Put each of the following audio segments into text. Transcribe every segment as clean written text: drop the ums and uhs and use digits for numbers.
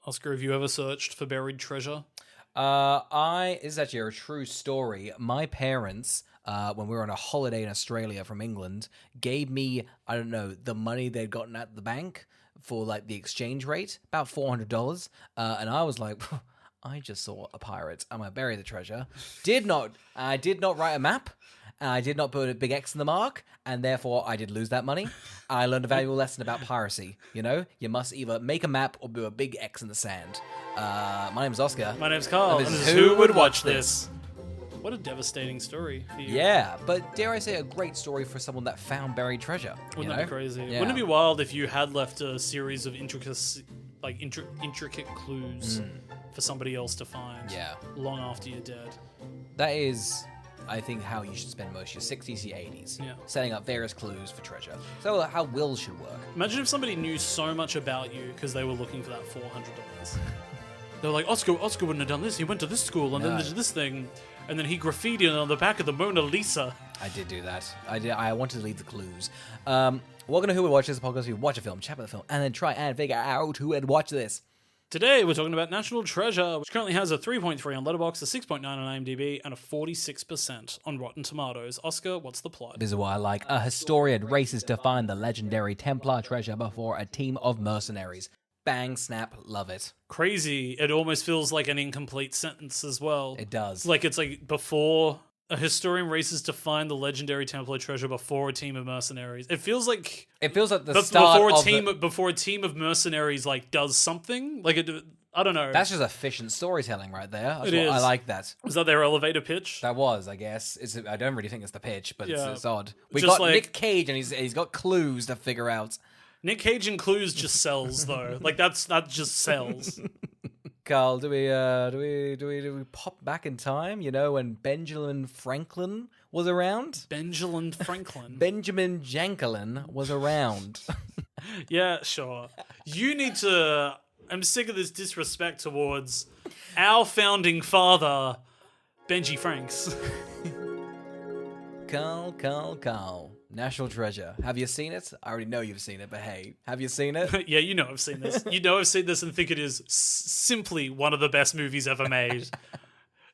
Oscar, have you ever searched for buried treasure? This is actually a true story. My parents, when we were on a holiday in Australia from England, gave me, I don't know, the money they'd gotten at the bank for like the exchange rate, about $400. And I was like, I just saw a pirate. I'm going to bury the treasure. I did not write a map. I did not put a big X in the mark, and therefore I did lose that money. I learned a valuable lesson about piracy. You know, you must either make a map or do a big X in the sand. My name's Oscar. My name's Carl. And And this this is is Who Would Watch This? What a devastating story for you. Yeah, but dare I say, a great story for someone that found buried treasure. Wouldn't that be crazy? Yeah. Wouldn't it be wild if you had left a series of intricate clues for somebody else to find long after you're dead? That is, I think, how you should spend most of your 60s, your 80s. Yeah. Setting up various clues for treasure. So how wills should work. Imagine if somebody knew so much about you because they were looking for that $400. They were like, Oscar wouldn't have done this. He went to this school and then did this thing. And then he graffitied on the back of the Mona Lisa. I did do that. I wanted to leave the clues. Welcome to Who Would Watch This, a podcast where we watch a film, chat about the film, and then try and figure out who would watch this. Today, we're talking about National Treasure, which currently has a 3.3 on Letterboxd, a 6.9 on IMDb, and a 46% on Rotten Tomatoes. Oscar, what's the plot? This is what I like. A historian races to find the legendary Templar treasure before a team of mercenaries. Bang, snap, love it. Crazy. It almost feels like an incomplete sentence as well. It does. It's like before a historian races to find the legendary Templar treasure before a team of mercenaries. It feels like the start before a team of mercenaries like does something. I don't know. That's just efficient storytelling right there. It is. I like that. Was that their elevator pitch? That was, I guess. I don't really think it's the pitch, but it's odd. We Just got Nic Cage, and he's got clues to figure out. Nic Cage and clues just sells though. That just sells. Carl, do we pop back in time? You know, when Benjamin Franklin was around? Benjamin Franklin. Benjamin Jankelin was around. Yeah, sure. You need to... I'm sick of this disrespect towards our founding father, Benji Franks. Carl. National Treasure. Have you seen it? I already know you've seen it, but hey, have you seen it? Yeah, you know I've seen this. You know I've seen this and think it is simply one of the best movies ever made.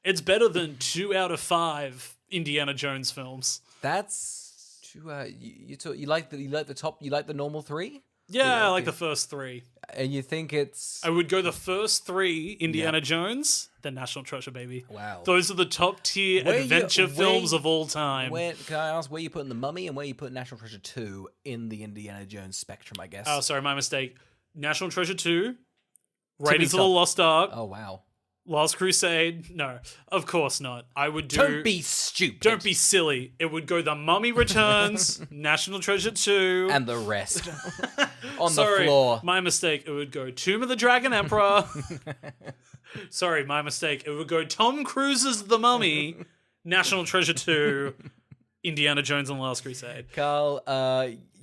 It's better than 2 out of 5 Indiana Jones films. That's you like the normal 3? Yeah, I like the first 3. And you think it's... I would go the first 3 Indiana Jones, then National Treasure, baby. Wow. Those are the top tier adventure films of all time. Can I ask where you put The Mummy and where you put National Treasure 2 in the Indiana Jones spectrum, I guess? Oh, sorry, my mistake. National Treasure 2, Raiders of the Lost Ark. Oh, wow. Last Crusade? No, of course not. I would do... Don't be stupid. Don't be silly. It would go The Mummy Returns, National Treasure 2... And the rest. On the floor. My mistake. It would go Tomb of the Dragon Emperor. Sorry, my mistake. It would go Tom Cruise's The Mummy, National Treasure 2, Indiana Jones and the Last Crusade. Carl,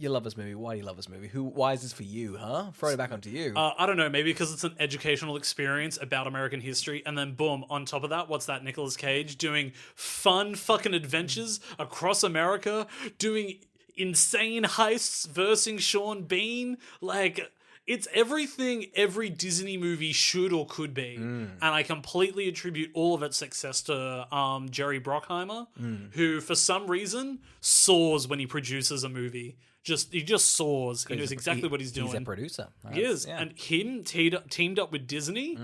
you love this movie. Why do you love this movie? Why is this for you, huh? Throw it back onto you. I don't know. Maybe because it's an educational experience about American history, and then boom, on top of that, what's that? Nicolas Cage doing fun fucking adventures across America, doing insane heists, versing Sean Bean. It's everything every Disney movie should or could be. And I completely attribute all of its success to Jerry Bruckheimer, who for some reason soars when he produces a movie. He just soars. He knows exactly what he's doing. He's a producer. He is. Yeah. And him teamed up with Disney,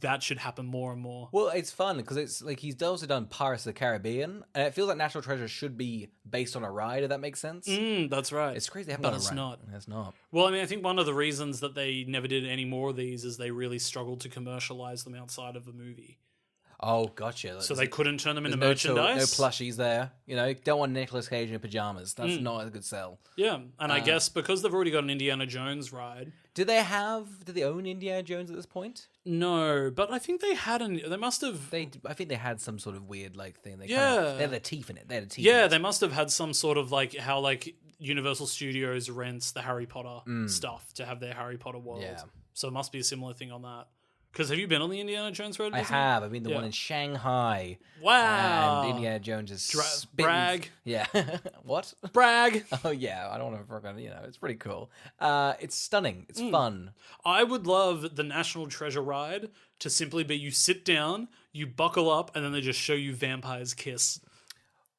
that should happen more and more. Well, it's fun because it's like he's also done Pirates of the Caribbean, and it feels like National Treasure should be based on a ride, if that makes sense. That's right. It's crazy they haven't but done it's a ride. not. It's not. Well, I mean, I think one of the reasons that they never did any more of these is they really struggled to commercialize them outside of a movie. Oh, gotcha. So they couldn't turn them into no merchandise. No plushies there. You know, don't want Nicolas Cage in pajamas. That's not a good sell. Yeah, and I guess because they've already got an Indiana Jones ride. Do they own Indiana Jones at this point? No, but I think they had they must have... I think they had some sort of weird thing. They had the teeth in it. They had the teeth Yeah, in it. they must have had some sort of how Universal Studios rents the Harry Potter stuff to have their Harry Potter world. Yeah. So it must be a similar thing on that. Because have you been on the Indiana Jones road? I have. I mean, the one in Shanghai. Wow. And Indiana Jones is brag. Yeah. What? Brag. Oh, yeah. I don't want to forget. It's pretty cool. It's stunning. It's fun. I would love the National Treasure ride to simply be you sit down, you buckle up, and then they just show you vampires kiss.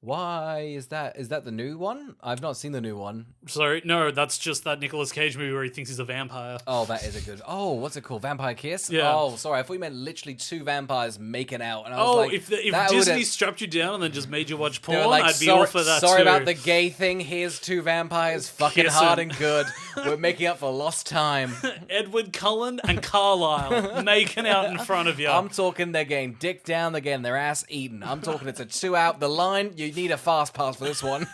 Why is that? Is that the new one? I've not seen the new one. Sorry, no, that's just that Nicolas Cage movie where he thinks he's a vampire. Oh, that is a good. Oh, what's it called? Vampire Kiss? Yeah. Oh, sorry. I thought you meant literally two vampires making out. And I was like, if Disney strapped you down and then just made you watch porn, like, I'd be all for that sorry too. about the gay thing. Here's two vampires fucking Kissing. hard and good. We're making up for lost time. Edward Cullen and Carlisle making out in front of you. I'm talking they're getting dick down, they're getting their ass eaten. I'm talking it's a 2 out. The line, you need a fast pass for this one.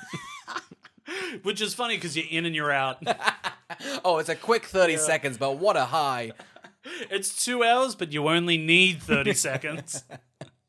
Which is funny because you're in and you're out. Oh, it's a quick 30 seconds, but what a high. It's 2 hours, but you only need 30 seconds.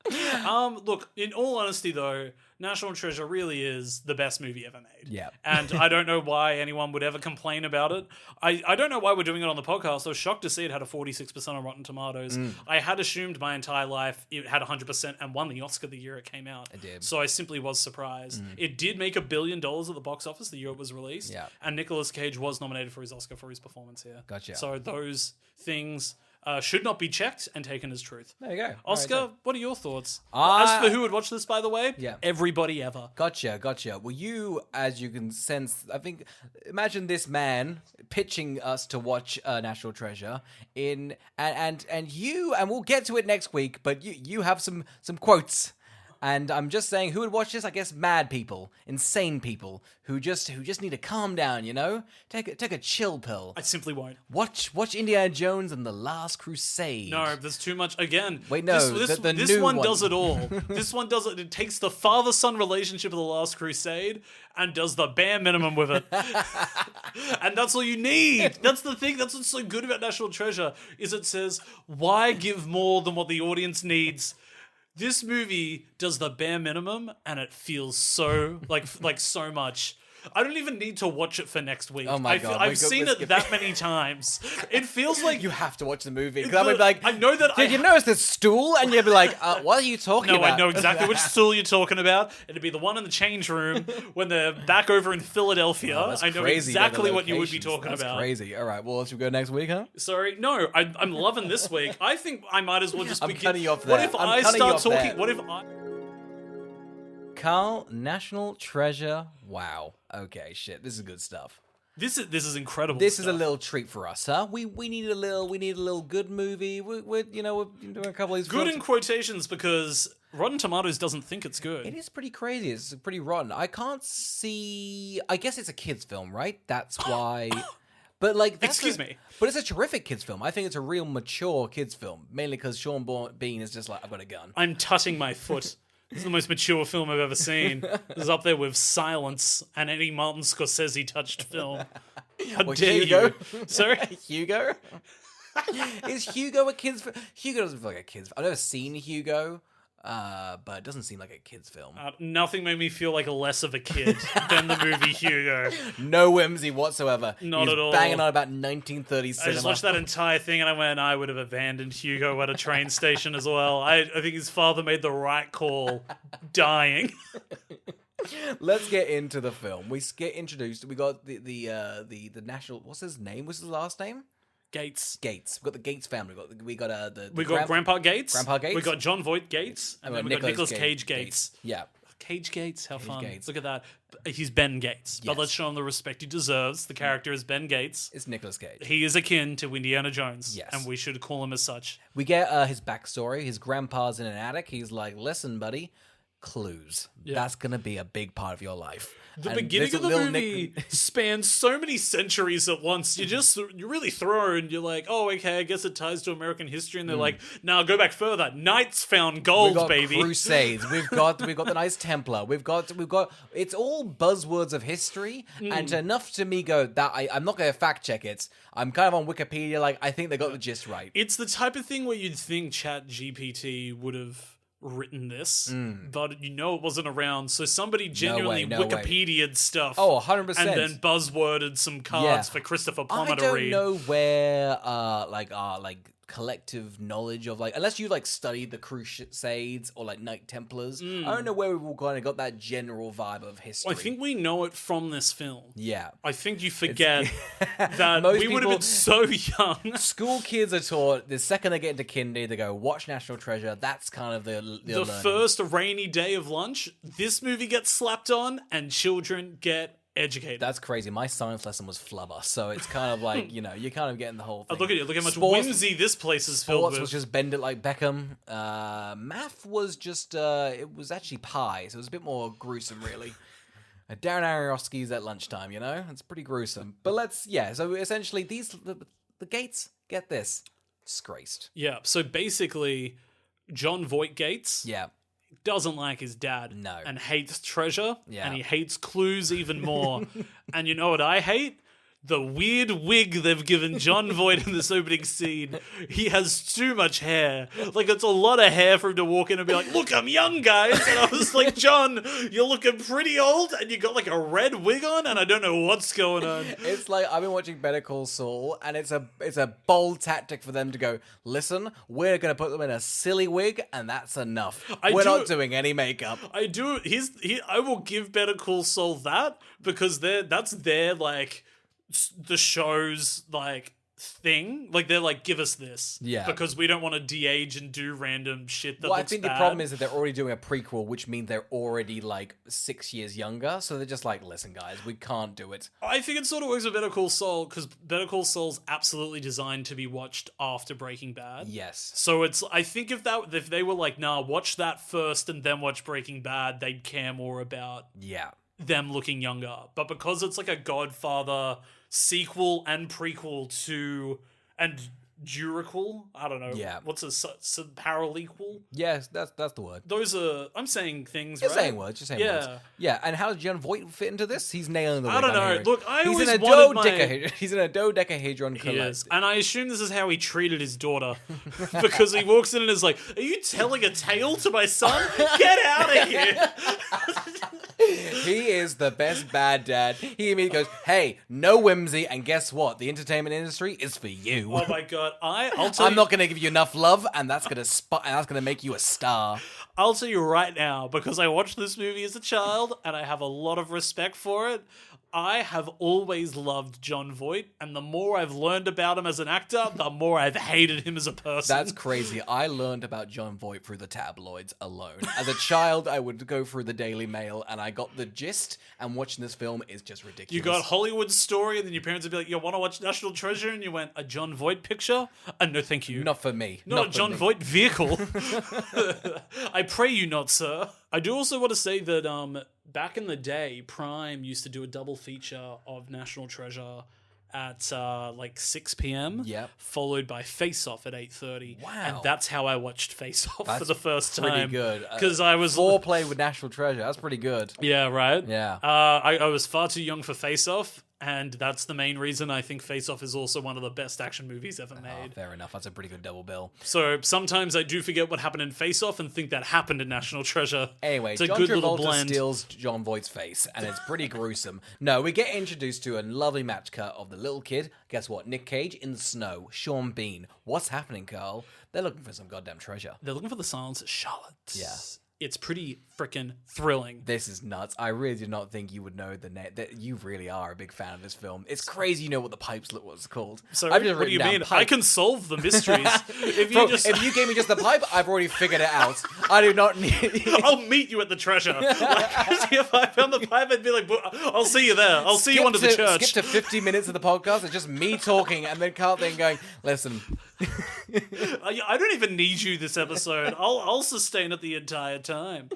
Look, in all honesty though, National Treasure really is the best movie ever made. Yeah. And I don't know why anyone would ever complain about it. I don't know why we're doing it on the podcast. I was shocked to see it had a 46% on Rotten Tomatoes. I had assumed my entire life it had 100% and won the Oscar the year it came out. It did. So I simply was surprised. It did make $1 billion at the box office the year it was released. Yeah. And Nicolas Cage was nominated for his Oscar for his performance here. Gotcha. So those things should not be checked and taken as truth. There you go. Oscar, All right, what are your thoughts? As for who would watch this, by the way, everybody ever. Gotcha. Well, you, as you can sense, I think, imagine this man pitching us to watch National Treasure and we'll get to it next week, but you have some quotes. And I'm just saying, who would watch this? I guess mad people, insane people who just need to calm down. Take a chill pill. I simply won't. Watch Indiana Jones and the Last Crusade. No, there's too much. Again, wait, no, this new one does it all. This one does it. It takes the father-son relationship of the Last Crusade and does the bare minimum with it. And that's all you need. That's the thing. That's what's so good about National Treasure is it says, why give more than what the audience needs? This movie does the bare minimum, and it feels so like so much. I don't even need to watch it for next week. Oh my God. I've seen it that many times. It feels like you have to watch the movie. Because I would be like, I know that. Did you notice this stool? And you'd be like, what are you talking No, about? I know exactly which stool you're talking about. It'd be the one in the change room when they're back over in Philadelphia. I know exactly what you would be talking about. That's crazy. All right, well, should we go next week, huh? Sorry, no, I'm loving this week. I think I might as well just begin. Cutting you off What there. if I'm I cutting you start off talking? there. What if I? Carl, National Treasure. Wow. Okay, shit. This is good stuff. This is incredible. This stuff. is a little treat for us, huh? We need a little good movie. We're doing a couple of these good films. in quotations because Rotten Tomatoes doesn't think it's good. It is pretty crazy. It's pretty rotten. I can't see. I guess it's a kids' film, right? That's why. But Excuse me. But it's a terrific kids' film. I think it's a real mature kids' film, mainly because Sean Bean is just like, I've got a gun. I'm tutting my foot. This is the most mature film I've ever seen. This is up there with Silence and any Martin Scorsese touched film. How dare Hugo? you? Sorry? Hugo? Is Hugo a kids' film? Hugo doesn't feel like a kids' film. I've never seen Hugo, but it doesn't seem like a kids' film. Nothing made me feel like less of a kid than the movie Hugo. No whimsy whatsoever. Not at all. Banging on about 1930s cinema. I just watched that entire thing and I went, I would have abandoned Hugo at a train station as well. I think his father made the right call, dying. Let's get into the film. We get introduced. We got the national. What's his name? What's his last name? Gates. We've got the Gates family. We got Grandpa Gates. Grandpa Gates. We got John Voight Gates. And then we got Nicolas Cage Gates. Yeah. Cage Gates, how fun. Gates. Look at that. He's Ben Gates. But Yes. let's show him the respect he deserves. The character is Ben Gates. It's Nicolas Cage. He is akin to Indiana Jones. Yes. And we should call him as such. We get his backstory. His grandpa's in an attic. He's like, listen, buddy, clues. Yeah. That's going to be a big part of your life. The And beginning there's of a the little movie spans so many centuries at once. You're really thrown. You're like, oh, okay, I guess it ties to American history. And they're like, now go back further. Knights found gold, We've got baby. Crusades. We've got the Knights Templar. We've got. It's all buzzwords of history, and enough to me go that I'm not going to fact check it. I'm kind of on Wikipedia. Like I think they got the gist right. It's the type of thing where you'd think Chat GPT would have written this, but it wasn't around. So somebody genuinely no way. Wikipedia'd stuff. Oh, 100%. And then buzzworded some cards for Christopher Plummer I to don't read. know where collective knowledge of like, unless you like studied the Crusades or like Knight Templars, I don't know where we've all kind of got that general vibe of history. I think we know it from this film. Yeah. I think you forget that Most we would have been so young. School kids are taught the second they get into kindy, they go watch National Treasure. That's kind of the learning. First rainy day of lunch, this movie gets slapped on and children get educated. That's crazy. My science lesson was flubber, so it's kind of like, you're kind of getting the whole thing. Look at you. Look how much whimsy this place is filled with. Sports was just bend it like Beckham. Math was just, it was actually pie, so it was a bit more gruesome, really. Darren Aronofsky's at lunchtime, It's pretty gruesome. But so essentially the Gates, get this, disgraced. Yeah, so basically, John Voight Gates doesn't like his dad. No. And hates treasure. Yeah. And he hates clues even more. And you know what I hate? The weird wig they've given John Voight in this opening scene. He has too much hair. Like, it's a lot of hair for him to walk in and be like, look, I'm young, guys. And I was like, John, you're looking pretty old and you got like a red wig on and I don't know what's going on. It's like, I've been watching Better Call Saul and it's a bold tactic for them to go, listen, we're going to put them in a silly wig and that's enough. We're not doing any makeup. I will give Better Call Saul that because that's their like the show's like thing, like they're like, give us this, because we don't want to de-age and do random shit that looks I think bad. the problem is that they're already doing a prequel, which means they're already like 6 years younger, so they're just like, listen guys, we can't do it. I think it sort of works with Better Call Saul because Better Call Saul's absolutely designed to be watched after Breaking Bad. Yes. So I think if they were like, nah, watch that first and then watch Breaking Bad, they'd care more about them looking younger. But because it's like a Godfather sequel and prequel to, and duriquel, I don't know. Yeah. What's a paralequel? Yes, that's the word. Those are, I'm saying things, You're right? saying words. Yeah, and how does John Voight fit into this? He's nailing the wig. I don't know. Look, He's in a dodecahedron He is. And I assume this is how he treated his daughter. Because he walks in and is like, are you telling a tale to my son? Get out of here! He is the best bad dad. He immediately goes, hey, no whimsy, and guess what? The entertainment industry is for you. Oh my god. I'm not going to give you enough love, and that's going to make you a star. I'll tell you right now, because I watched this movie as a child, and I have a lot of respect for it. I have always loved John Voight, and the more I've learned about him as an actor, the more I've hated him as a person. That's crazy. I learned about John Voight through the tabloids alone. As a child, I would go through the Daily Mail, and I got the gist, and watching this film is just ridiculous. You got Hollywood Story, and then your parents would be like, you want to watch National Treasure? And you went, a John Voight picture? No, thank you. Not for me. Not a John Voight vehicle. I pray you not, sir. I do also want to say that back in the day, Prime used to do a double feature of National Treasure at like 6 p.m. Followed by Face Off at 8:30. Wow. And that's how I watched Face Off for the first time. Pretty good. Because I was foreplay with National Treasure. That's pretty good. Yeah, right? Yeah. I was far too young for Face Off. And that's the main reason I think Face Off is also one of the best action movies ever made. Fair enough. That's a pretty good double bill. So sometimes I do forget what happened in Face Off and think that happened in National Treasure. Anyway, it's a John good little Travolta blend. steals John Voight's face, and it's pretty gruesome. No, we get introduced to a lovely match cut of the little kid. Guess what? Nic Cage in the snow. Sean Bean. What's happening, Carl? They're looking for some goddamn treasure. They're looking for the silence of Charlotte. Yeah. It's pretty freaking thrilling. This is nuts. I really did not think you would know the net. That you really are a big fan of this film. It's crazy you know what the pipes look was called. So I've just what do you mean? pipe. I can solve the mysteries. If you gave me just the pipe, I've already figured it out. I do not need... I'll meet you at the treasure. Like, if I found the pipe, I'd be like, I'll see you there. I'll see you under the church. Skip to 50 minutes of the podcast. It's just me talking and then Carl then going, listen... I don't even need you this episode. I'll sustain it the entire time.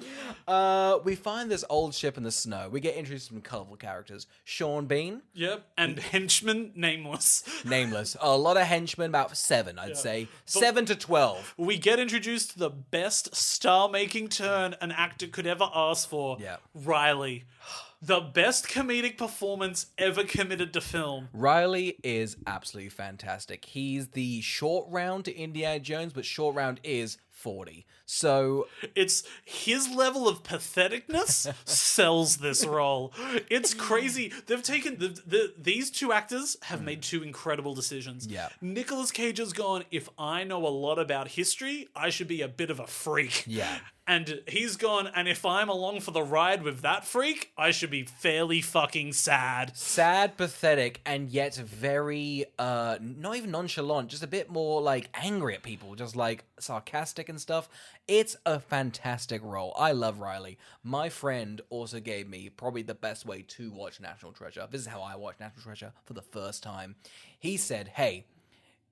We find this old ship in the snow. We get introduced to some colourful characters. Sean Bean. Yep. And henchman, nameless. Nameless. A lot of henchmen, about 7, I'd say. 7 to 12. We get introduced to the best star-making turn an actor could ever ask for. Yeah. Riley. The best comedic performance ever committed to film. Riley is absolutely fantastic. He's the short round to Indiana Jones, but short round is 40. So It's his level of patheticness sells this role. It's crazy. They've taken these two actors have made two incredible decisions. Yeah. Nicolas Cage has gone, if I know a lot about history, I should be a bit of a freak. Yeah. And he's gone, and if I'm along for the ride with that freak, I should be fairly fucking sad. Sad, pathetic, and yet very, not even nonchalant, just a bit more, like, angry at people, just, like, sarcastic and stuff. It's a fantastic role. I love Riley. My friend also gave me probably the best way to watch National Treasure. This is how I watched National Treasure for the first time. He said, hey,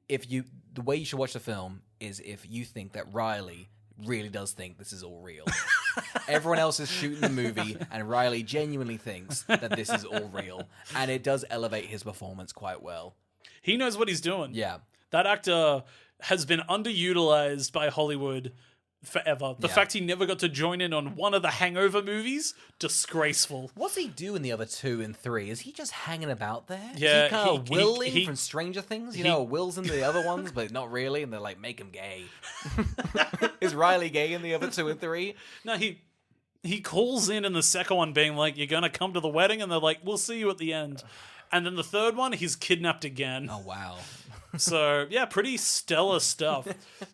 the way you should watch the film is if you think that Riley really does think this is all real. Everyone else is shooting the movie, and Riley genuinely thinks that this is all real, and it does elevate his performance quite well. He knows what he's doing. Yeah. That actor has been underutilized by Hollywood forever. The fact he never got to join in on one of the Hangover movies, disgraceful. What's he do in the other 2 and 3? Is he just hanging about there? Yeah, Is he kind of willing he- from Stranger Things? You know, Will's in the other ones, but not really, and they're like, make him gay. Is Riley gay in the other 2 and 3? No, he calls in the second one being like, you're gonna come to the wedding? And they're like, we'll see you at the end. And then the third one, he's kidnapped again. Oh, wow. So, yeah, pretty stellar stuff.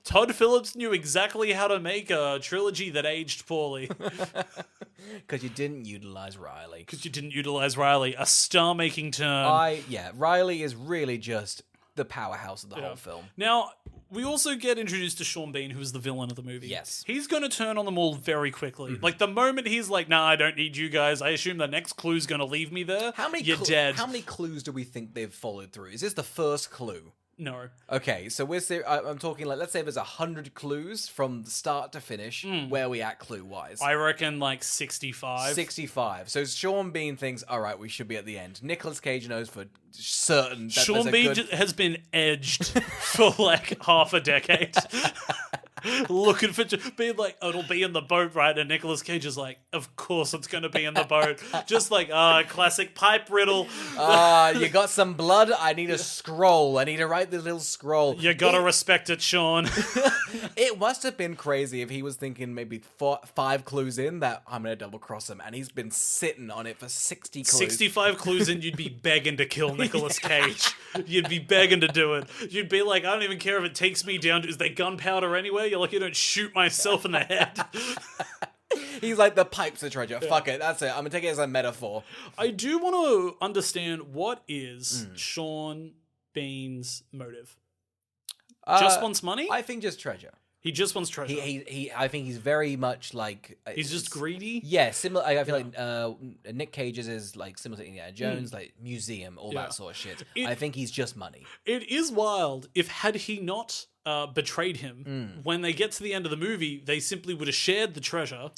Todd Phillips knew exactly how to make a trilogy that aged poorly. Because you didn't utilize Riley. Because you didn't utilize Riley. A star-making turn. Riley is really just the powerhouse of the whole film. Now, we also get introduced to Sean Bean, who's the villain of the movie. Yes. He's going to turn on them all very quickly. Like, the moment he's like, nah, I don't need you guys, I assume the next clue's going to leave me there. You're dead. How many clues do we think they've followed through? Is this the first clue? No. Okay, so I'm talking like, let's say there's 100 clues from the start to finish. Where are we at clue-wise? I reckon like 65. 65. So Sean Bean thinks, all right, we should be at the end. Nicolas Cage knows for certain that Sean Bean has been edged for like half a decade. Looking for being like, oh, it'll be in the boat, right? And Nicolas Cage is like, of course it's going to be in the boat. Just like, classic pipe riddle. You got some blood? I need a scroll. I need to write this little scroll. You gotta respect it, Sean. It must have been crazy if he was thinking maybe 5 clues in that I'm going to double cross him. And he's been sitting on it for 60 clues. 65 clues in, you'd be begging to kill Nicolas Cage. You'd be begging to do it. You'd be like, I don't even care if it takes me down to, is there gunpowder anywhere? You're like, you don't shoot myself in the head. He's like, the pipe's the treasure. Fuck it. That's it. I'm going to take it as a metaphor. I do want to understand, what is Sean Bean's motive? Just wants money? I think just treasure. He just wants treasure. I think he's very much like... He's just greedy? Yeah, similar. I feel like Nic Cage's is like similar to Indiana Jones, like museum, all that sort of shit. I think he's just money. It is wild. If had he not betrayed him, when they get to the end of the movie, they simply would have shared the treasure,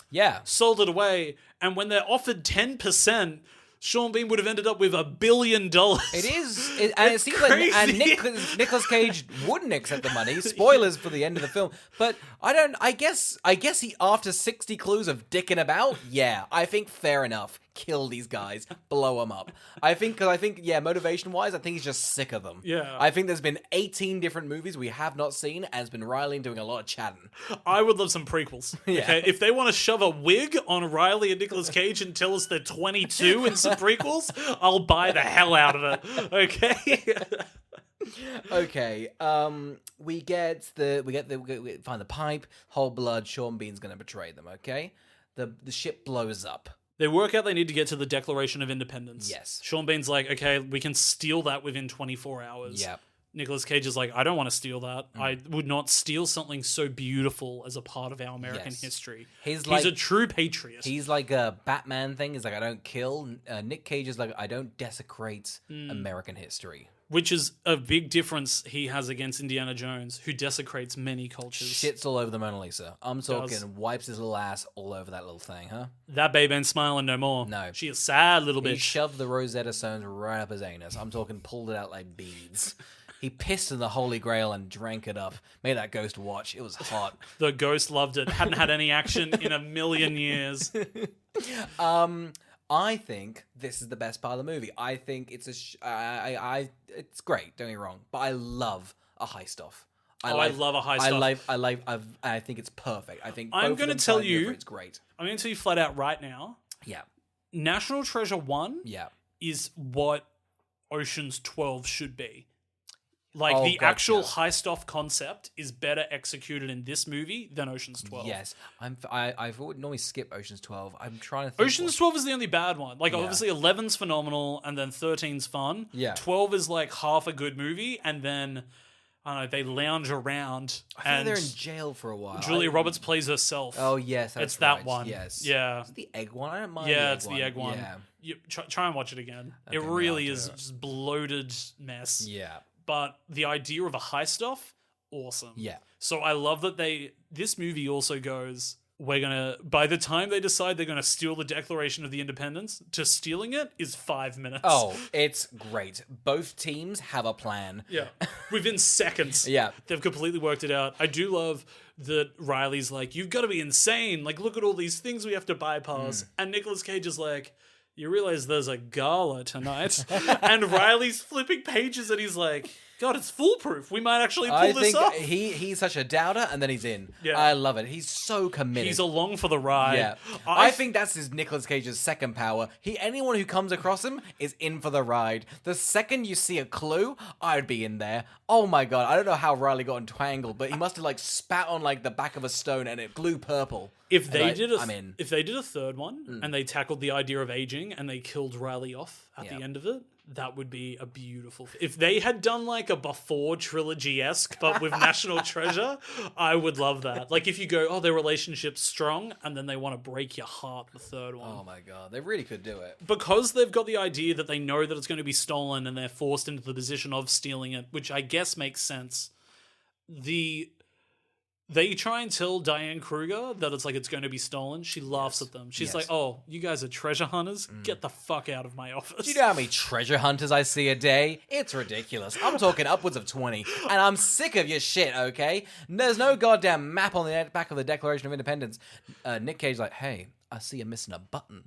sold it away, and when they're offered 10%, Sean Bean would have ended up with $1 billion. It is, and it seems like, and Nicolas Cage wouldn't accept the money. Spoilers for the end of the film, but I guess he, after 60 clues of dicking about, I think fair enough. Kill these guys, blow them up. I think, motivation-wise, I think he's just sick of them. Yeah. I think there's been 18 different movies we have not seen, and it's been Riley doing a lot of chatting. I would love some prequels. Okay, if they want to shove a wig on Riley and Nicolas Cage and tell us they're 22 in some prequels, I'll buy the hell out of it. Okay. Okay. We find the pipe. Whole blood. Sean Bean's gonna betray them. Okay. The ship blows up. They work out they need to get to the Declaration of Independence. Yes. Sean Bean's like, okay, we can steal that within 24 hours. Yep. Nicolas Cage is like, I don't want to steal that. I would not steal something so beautiful as a part of our American history. He's a true patriot. He's like a Batman thing. He's like, I don't kill. Nic Cage is like, I don't desecrate American history. Which is a big difference he has against Indiana Jones, who desecrates many cultures. Shits all over the Mona Lisa. I'm talking wipes his little ass all over that little thing, huh? That babe ain't smiling no more. No. She a sad little bitch. He shoved the Rosetta Stones right up his anus. I'm talking pulled it out like beads. He pissed in the Holy Grail and drank it up. Made that ghost watch. It was hot. The ghost loved it. Hadn't had any action in a million years. I think this is the best part of the movie. I think it's it's great, don't get me wrong, but I love a heist off. I love a heist. I think it's perfect. I think I'm going to tell you, it's great. I'm going to tell you flat out right now. Yeah. National Treasure 1 Yeah. is what Ocean's 12 should be. Like, Oh, the gotcha. actual heist-off concept is better executed in this movie than Ocean's 12. Yes. I would normally skip Ocean's 12. I'm trying to think. Ocean's 12 is the only bad one. Like, Yeah. obviously, 11's phenomenal, and then 13's fun. Yeah. 12 is, like, half a good movie, and then, I don't know, they lounge around. I think they're in jail for a while. Julia Roberts plays herself. Oh, yes, that's It's that right. one. Yes. Yeah. Is it the egg one? I don't mind Yeah, the egg it's one. the egg one. Yeah. You try and watch it again. It Okay, really I'll is do it. just bloated mess. Yeah. But the idea of a heist off, awesome. Yeah. So I love that this movie also goes, by the time they decide they're gonna steal the Declaration of the Independence, to stealing it is 5 minutes. Oh, it's great. Both teams have a plan. Yeah. Within seconds. Yeah. They've completely worked it out. I do love that Riley's like, you've got to be insane. Like, look at all these things we have to bypass. And Nicolas Cage is like, you realize there's a gala tonight. And Riley's flipping pages and he's like, God, it's foolproof. We might actually pull this off. He's such a doubter, and then he's in. Yeah. I love it. He's so committed. He's along for the ride. Yeah, I think that's his Nicolas Cage's second power. Anyone who comes across him is in for the ride. The second you see a clue, I'd be in there. Oh my god, I don't know how Riley got entangled, but he must have like spat on like the back of a stone and it glue purple. If they did a third one and they tackled the idea of aging and they killed Riley off at the end of it, that would be a beautiful. If they had done like a before trilogy-esque, but with National Treasure, I would love that. Like if you go, oh, their relationship's strong, and then they want to break your heart, the third one. Oh my god, they really could do it. Because they've got the idea that they know that it's going to be stolen and they're forced into the position of stealing it, which I guess makes sense. They try and tell Diane Kruger that it's going to be stolen. She laughs at them. She's like, oh, you guys are treasure hunters? Get the fuck out of my office. Do you know how many treasure hunters I see a day? It's ridiculous. I'm talking upwards of 20. And I'm sick of your shit, okay? There's no goddamn map on the back of the Declaration of Independence. Nic Cage's like, hey, I see you're missing a button.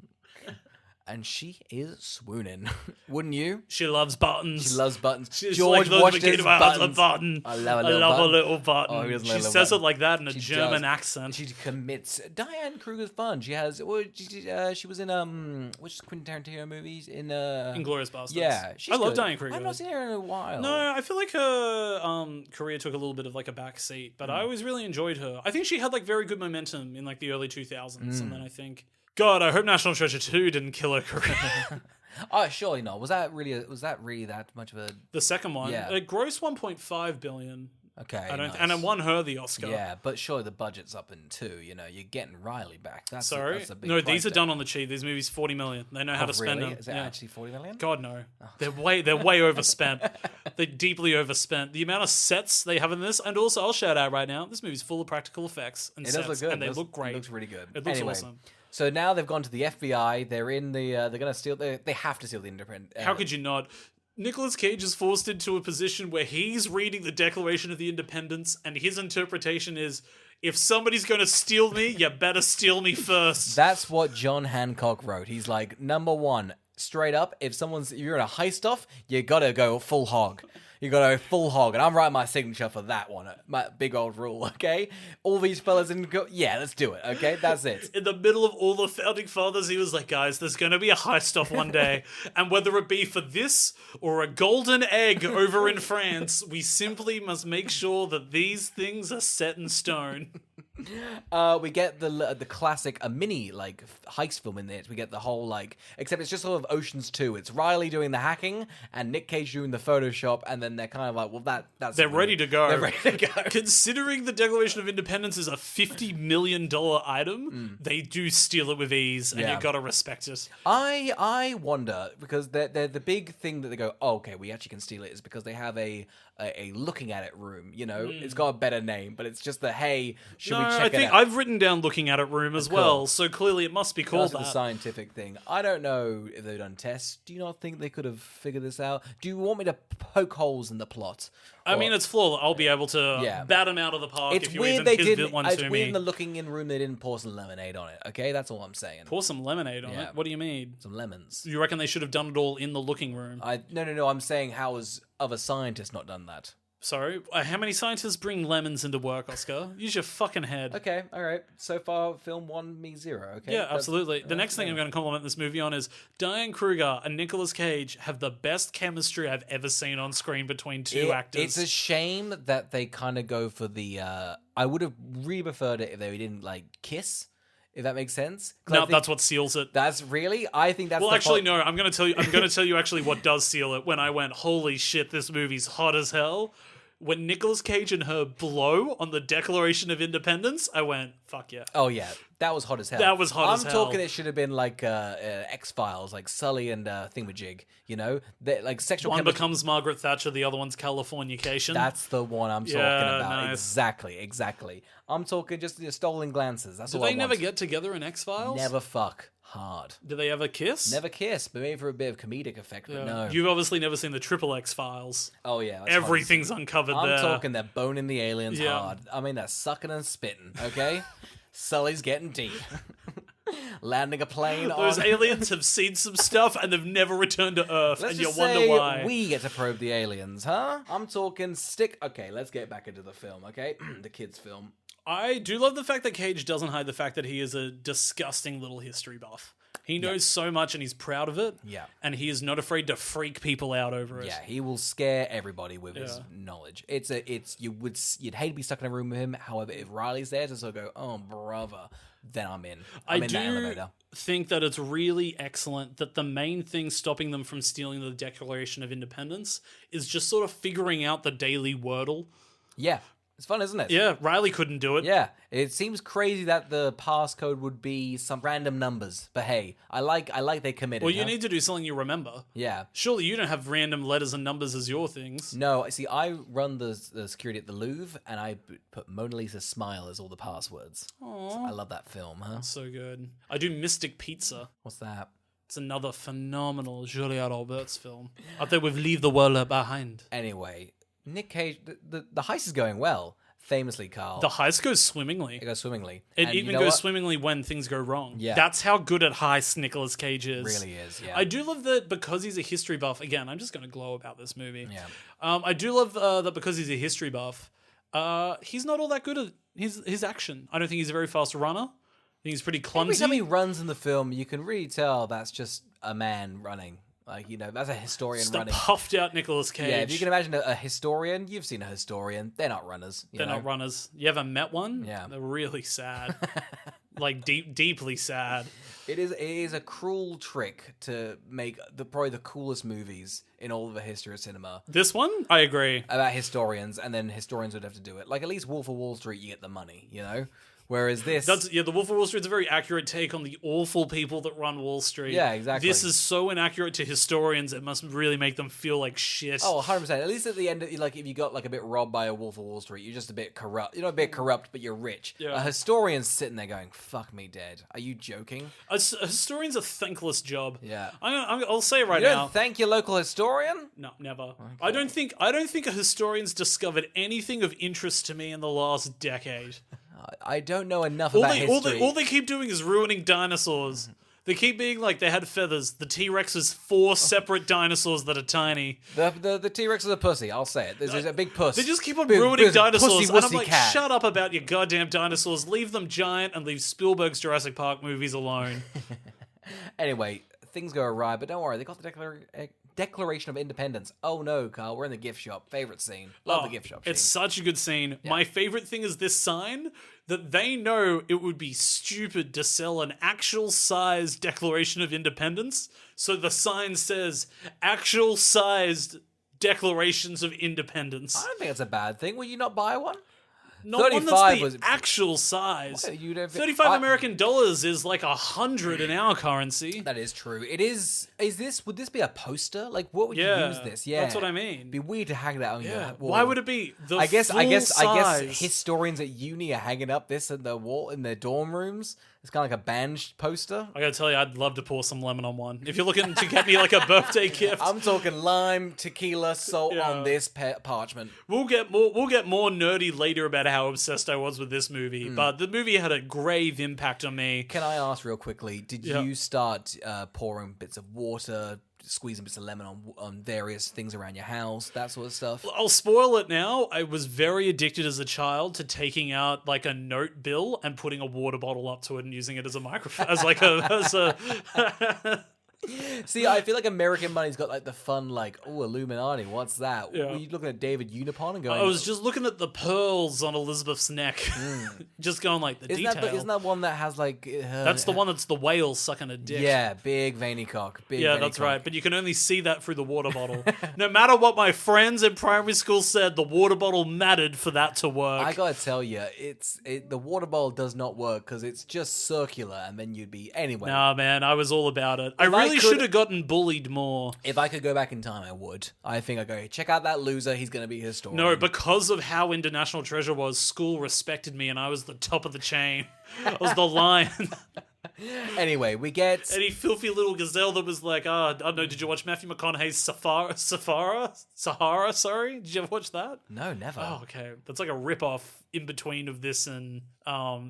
And she is swooning. Wouldn't you? She loves buttons. She loves buttons. She's George like, Washington's buttons. A button. I love a little button. Oh, he doesn't love she a little says button. it like that in a She German does. accent. She commits. Diane Kruger's fun. She has. She was in which Quentin Tarantino movies in Inglourious Basterds. Yeah, I love good. Diane Kruger. I've not seen her in a while. No, I feel like her career took a little bit of like a back seat, but I always really enjoyed her. I think she had like very good momentum in like the early 2000s, and then I think, God, I hope National Treasure 2 didn't kill her career. Oh, surely not. Was that really that much of a? The second one, Yeah. it grossed 1.5 billion. Okay, I don't, nice. and it won her the Oscar. Yeah, but surely the budget's up in two. You know, you're getting Riley back. That's Sorry, that's a big no, price these are tag. done on the cheap. These movies 40 million. They know how to spend Really? them. Is it Yeah. actually 40 million? God no, they're way overspent. They're deeply overspent. The amount of sets they have in this, and also I'll shout out right now, this movie's full of practical effects and It sets, does look good. and they look great. It looks really good. It looks Anyway, awesome. So now they've gone to the FBI. They're in the. They're going to steal. They have to steal the independent. How could you not? Nicolas Cage is forced into a position where he's reading the Declaration of the Independence, and his interpretation is, if somebody's going to steal me, you better steal me first. That's what John Hancock wrote. He's like, number one, straight up, if you're in a heist off, you got to go full hog. You got to go full hog, and I'm writing my signature for that one. My big old rule, okay? All these fellas in go, yeah, let's do it, okay? That's it. In the middle of all the founding fathers, he was like, guys, there's going to be a heist off one day, and whether it be for this or a golden egg over in France, we simply must make sure that these things are set in stone. We get the classic mini like heist film in it. We get the whole like, except it's just sort of Ocean's 2. It's Riley doing the hacking and Nic Cage doing the Photoshop, and then they're kind of like, well, that's They're ready to go. They're ready to go. Considering the Declaration of Independence is a $50 million item, they do steal it with ease, and Yeah. you gotta respect it. I wonder, because they're the big thing that they go, oh, okay, we actually can steal it, is because they have a looking at it room. You know, it's got a better name, but it's just the hey, should we check I it think out? I've written down looking at it room as well, so clearly it must be called That's the that. scientific thing. I don't know if they've done tests. Do you not think they could have figured this out? Do you want me to poke holes in the plot? I mean, it's flawless. I'll be able to Yeah. bat them out of the park It's if you weird even they pivot didn't. one It's to weird me. in the looking in room they didn't pour some lemonade on it. Okay, that's all I'm saying. Pour some lemonade on Yeah. it? What do you mean? Some lemons. You reckon they should have done it all in the looking room? No. I'm saying how has other scientists not done that? Sorry. How many scientists bring lemons into work, Oscar? Use your fucking head. Okay, all right. So far, film 1, me 0. Okay. Yeah, absolutely. The next thing I'm going to compliment this movie on is Diane Kruger and Nicolas Cage have the best chemistry I've ever seen on screen between two actors. It's a shame that they kind of go for the. I would have really preferred it if they didn't like kiss. If that makes sense. No, that's what seals it. That's really. I think that's. Well, actually, no. I'm going to tell you. I'm going to tell you actually what does seal it. When I went, holy shit, this movie's hot as hell. When Nicolas Cage and her blow on the Declaration of Independence, I went, fuck yeah. Oh yeah, that was hot as hell. That was hot as hell. I'm talking. It should have been like X-Files, like Sully and Thingamajig. You know, like sexual. One becomes Margaret Thatcher, the other one's Californication. That's the one I'm talking about. Nice. Exactly. I'm talking just stolen glances. That's all. Do they never get together in X-Files? Never fuck hard. Do they ever kiss? Never kiss, but maybe for a bit of comedic effect. But no. You've obviously never seen the Triple X-Files. Oh yeah, everything's uncovered there. I'm talking they're boning the aliens hard. I mean, they're sucking and spitting. Okay, Sully's getting deep. Landing a plane. Those aliens have seen some stuff and they've never returned to Earth, and you wonder why. We get to probe the aliens, huh? I'm talking stick. Okay, let's get back into the film. Okay, the kids' film. I do love the fact that Cage doesn't hide the fact that he is a disgusting little history buff. He knows so much and he's proud of it. Yeah. And he is not afraid to freak people out over it. Yeah, he will scare everybody with his knowledge. You'd hate to be stuck in a room with him. However, if Riley's there to sort of go, oh brother, then I'm in. I'm in that elevator. Think that it's really excellent that the main thing stopping them from stealing the Declaration of Independence is just sort of figuring out the daily Wordle. Yeah. It's fun, isn't it? Yeah, Riley couldn't do it. Yeah, it seems crazy that the passcode would be some random numbers, but hey, I like they committed. Well, you need to do something you remember. Yeah. Surely you don't have random letters and numbers as your things. No, see, I run the security at the Louvre, and I put Mona Lisa's smile as all the passwords. Aww. So I love that film, huh? That's so good. I do Mystic Pizza. What's that? It's another phenomenal Julia Roberts film. Up there with Leave the World Behind. Anyway, Nic Cage, the heist is going well. Famously, Carl. The heist goes swimmingly. It goes swimmingly. It even goes swimmingly when things go wrong. Yeah. That's how good at heists Nicolas Cage is. Really is, yeah. I do love that because he's a history buff. Again, I'm just going to glow about this movie. Yeah. I do love that because he's a history buff, he's not all that good at his action. I don't think he's a very fast runner. I think he's pretty clumsy. Every time he runs in the film, you can really tell that's just a man running. Like, you know, that's a historian running. Puffed out Nicolas Cage. Yeah, if you can imagine a historian, you've seen a historian. They're not runners. They're not runners. You ever met one? Yeah. They're really sad. Like, deeply sad. It is a cruel trick to make probably the coolest movies in all of the history of cinema. This one? I agree. About historians, and then historians would have to do it. Like, at least Wolf of Wall Street, you get the money, you know? Whereas this... the Wolf of Wall Street's a very accurate take on the awful people that run Wall Street. Yeah, exactly. This is so inaccurate to historians, it must really make them feel like shit. Oh, 100%. At least at the end, like, if you got, like, a bit robbed by a Wolf of Wall Street, you're just a bit corrupt. You're not a bit corrupt, but you're rich. Yeah. A historian's sitting there going, fuck me dead. Are you joking? A historian's a thankless job. Yeah. I'll say it right now. You now. don't thank your local historian? No, never. Okay. I don't think a historian's discovered anything of interest to me in the last decade. I don't know enough about history. All they keep doing is ruining dinosaurs. They keep being like they had feathers. The T-Rex is 4 separate dinosaurs that are tiny. The T-Rex is a pussy. I'll say it. There's a big puss. They just keep on ruining dinosaurs. And I'm like, cat. Shut up about your goddamn dinosaurs. Leave them giant and leave Spielberg's Jurassic Park movies alone. Anyway, things go awry, but don't worry. They got the Declaration of Independence. Oh no, Carl, we're in the gift shop. Favorite scene. Love the gift shop scene. It's such a good scene. Yeah. My favorite thing is this sign that they know it would be stupid to sell an actual sized Declaration of Independence. So the sign says actual sized Declarations of Independence. I don't think it's a bad thing. Will you not buy one? Not one that's the actual size. What, you don't $35 American dollars is like 100 in our currency. That is true. It is. Would this be a poster? Like, what would you use this? Yeah, that's what I mean. It'd be weird to hang that on your wall. Why would it be the I guess size? historians at uni are hanging up this at the wall in their dorm rooms. It's kind of like a band poster. I gotta tell you, I'd love to pour some lemon on one. If you're looking to get me like a birthday gift, I'm talking lime, tequila, salt on this parchment. We'll get more nerdy later about how obsessed I was with this movie, but the movie had a grave impact on me. Can I ask real quickly? Did you start pouring bits of water, squeezing bits of lemon on various things around your house, that sort of stuff. I'll spoil it now. I was very addicted as a child to taking out like a note bill and putting a water bottle up to it and using it as a microphone, as a. See, I feel like American money's got like the fun, like, oh, Illuminati, what's that? Yeah. Were you looking at David Unipon and going? I was just looking at the pearls on Elizabeth's neck, just going like the detail. Isn't that one that has like? That's the one that's the whale sucking a dick. Yeah, big veiny cock. Yeah, that's right. But you can only see that through the water bottle. No matter what my friends in primary school said, the water bottle mattered for that to work. I gotta tell you, the water bottle does not work because it's just circular, and then you'd be anyway. Nah, man, I was all about it. I really should have gotten bullied more. If I could go back in time, I would. I think I'd go, hey, check out that loser. He's gonna be a historian. No, because of how into National Treasure was, school respected me, and I was the top of the chain. I was the lion. Anyway, we get any filthy little gazelle that was like, I don't know, did you watch Matthew McConaughey's Sahara? Sorry, did you ever watch that? No, never. Oh, okay. That's like a rip-off in between of this and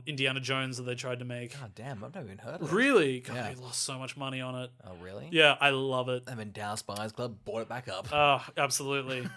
Indiana Jones that they tried to make. God damn, I've never even heard of it. Really? God, Yeah. they lost so much money on it. Oh, really? Yeah, I love it. And then Dallas Buyers Club bought it back up. Oh, absolutely.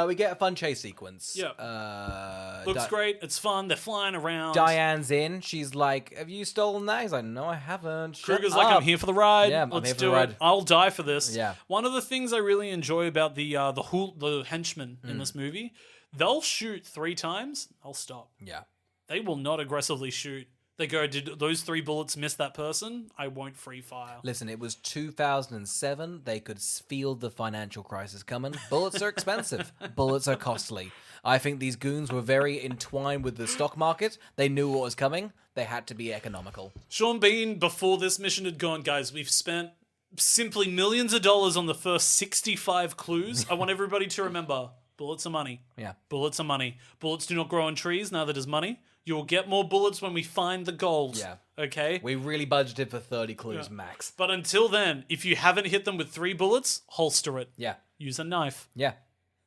We get a fun chase sequence. Yeah. Looks great. It's fun. They're flying around. Diane's in. She's like, have you stolen that? He's like, no, I haven't. Kruger's like, I'm here for the ride. Yeah, Let's here for do the it. ride. I'll die for this. Yeah. One of the things I really enjoy about the henchmen in this movie, they'll shoot 3 times. I'll stop. Yeah. They will not aggressively shoot. They go, did those 3 bullets miss that person? I won't free fire. Listen, it was 2007. They could feel the financial crisis coming. Bullets are expensive. Bullets are costly. I think these goons were very entwined with the stock market. They knew what was coming. They had to be economical. Sean Bean, before this mission had gone, guys, we've spent simply millions of dollars on the first 65 clues. I want everybody to remember, bullets are money. Yeah. Bullets are money. Bullets do not grow on trees, neither does money. You will get more bullets when we find the gold. Yeah. Okay? We really budgeted for 30 clues max. But until then, if you haven't hit them with 3 bullets, holster it. Yeah. Use a knife. Yeah.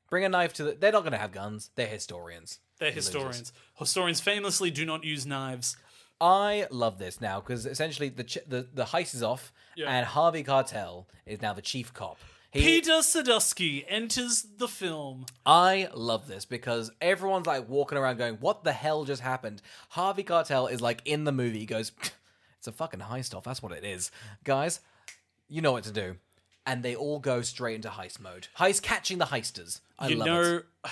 Bring a knife to the... They're not going to have guns. They're historians. They're historians. Historians famously do not use knives. I love this now because essentially the heist is off and Harvey Keitel is now the chief cop. Peter Sadusky enters the film. I love this because everyone's like walking around going, what the hell just happened? Harvey Keitel is like in the movie. He goes, it's a fucking heist off. That's what it is. Guys, you know what to do. And they all go straight into heist mode. Heist catching the heisters. I love it.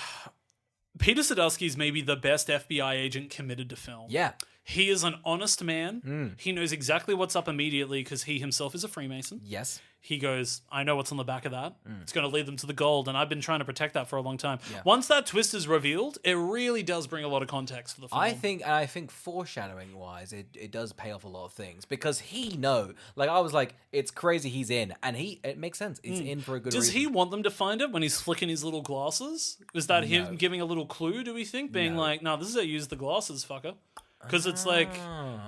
Peter Sadusky is maybe the best FBI agent committed to film. Yeah. He is an honest man. He knows exactly what's up immediately because he himself is a Freemason. Yes. He goes, I know what's on the back of that. It's going to lead them to the gold, and I've been trying to protect that for a long time. Yeah. Once that twist is revealed, it really does bring a lot of context to the film. I think foreshadowing-wise, it does pay off a lot of things because he know. Like, I was like, it's crazy he's in, and it makes sense. He's in for a good reason. Does he want them to find it when he's flicking his little glasses? Is that him giving a little clue, do we think? Being like, no, this is how you use the glasses, fucker. Because it's like,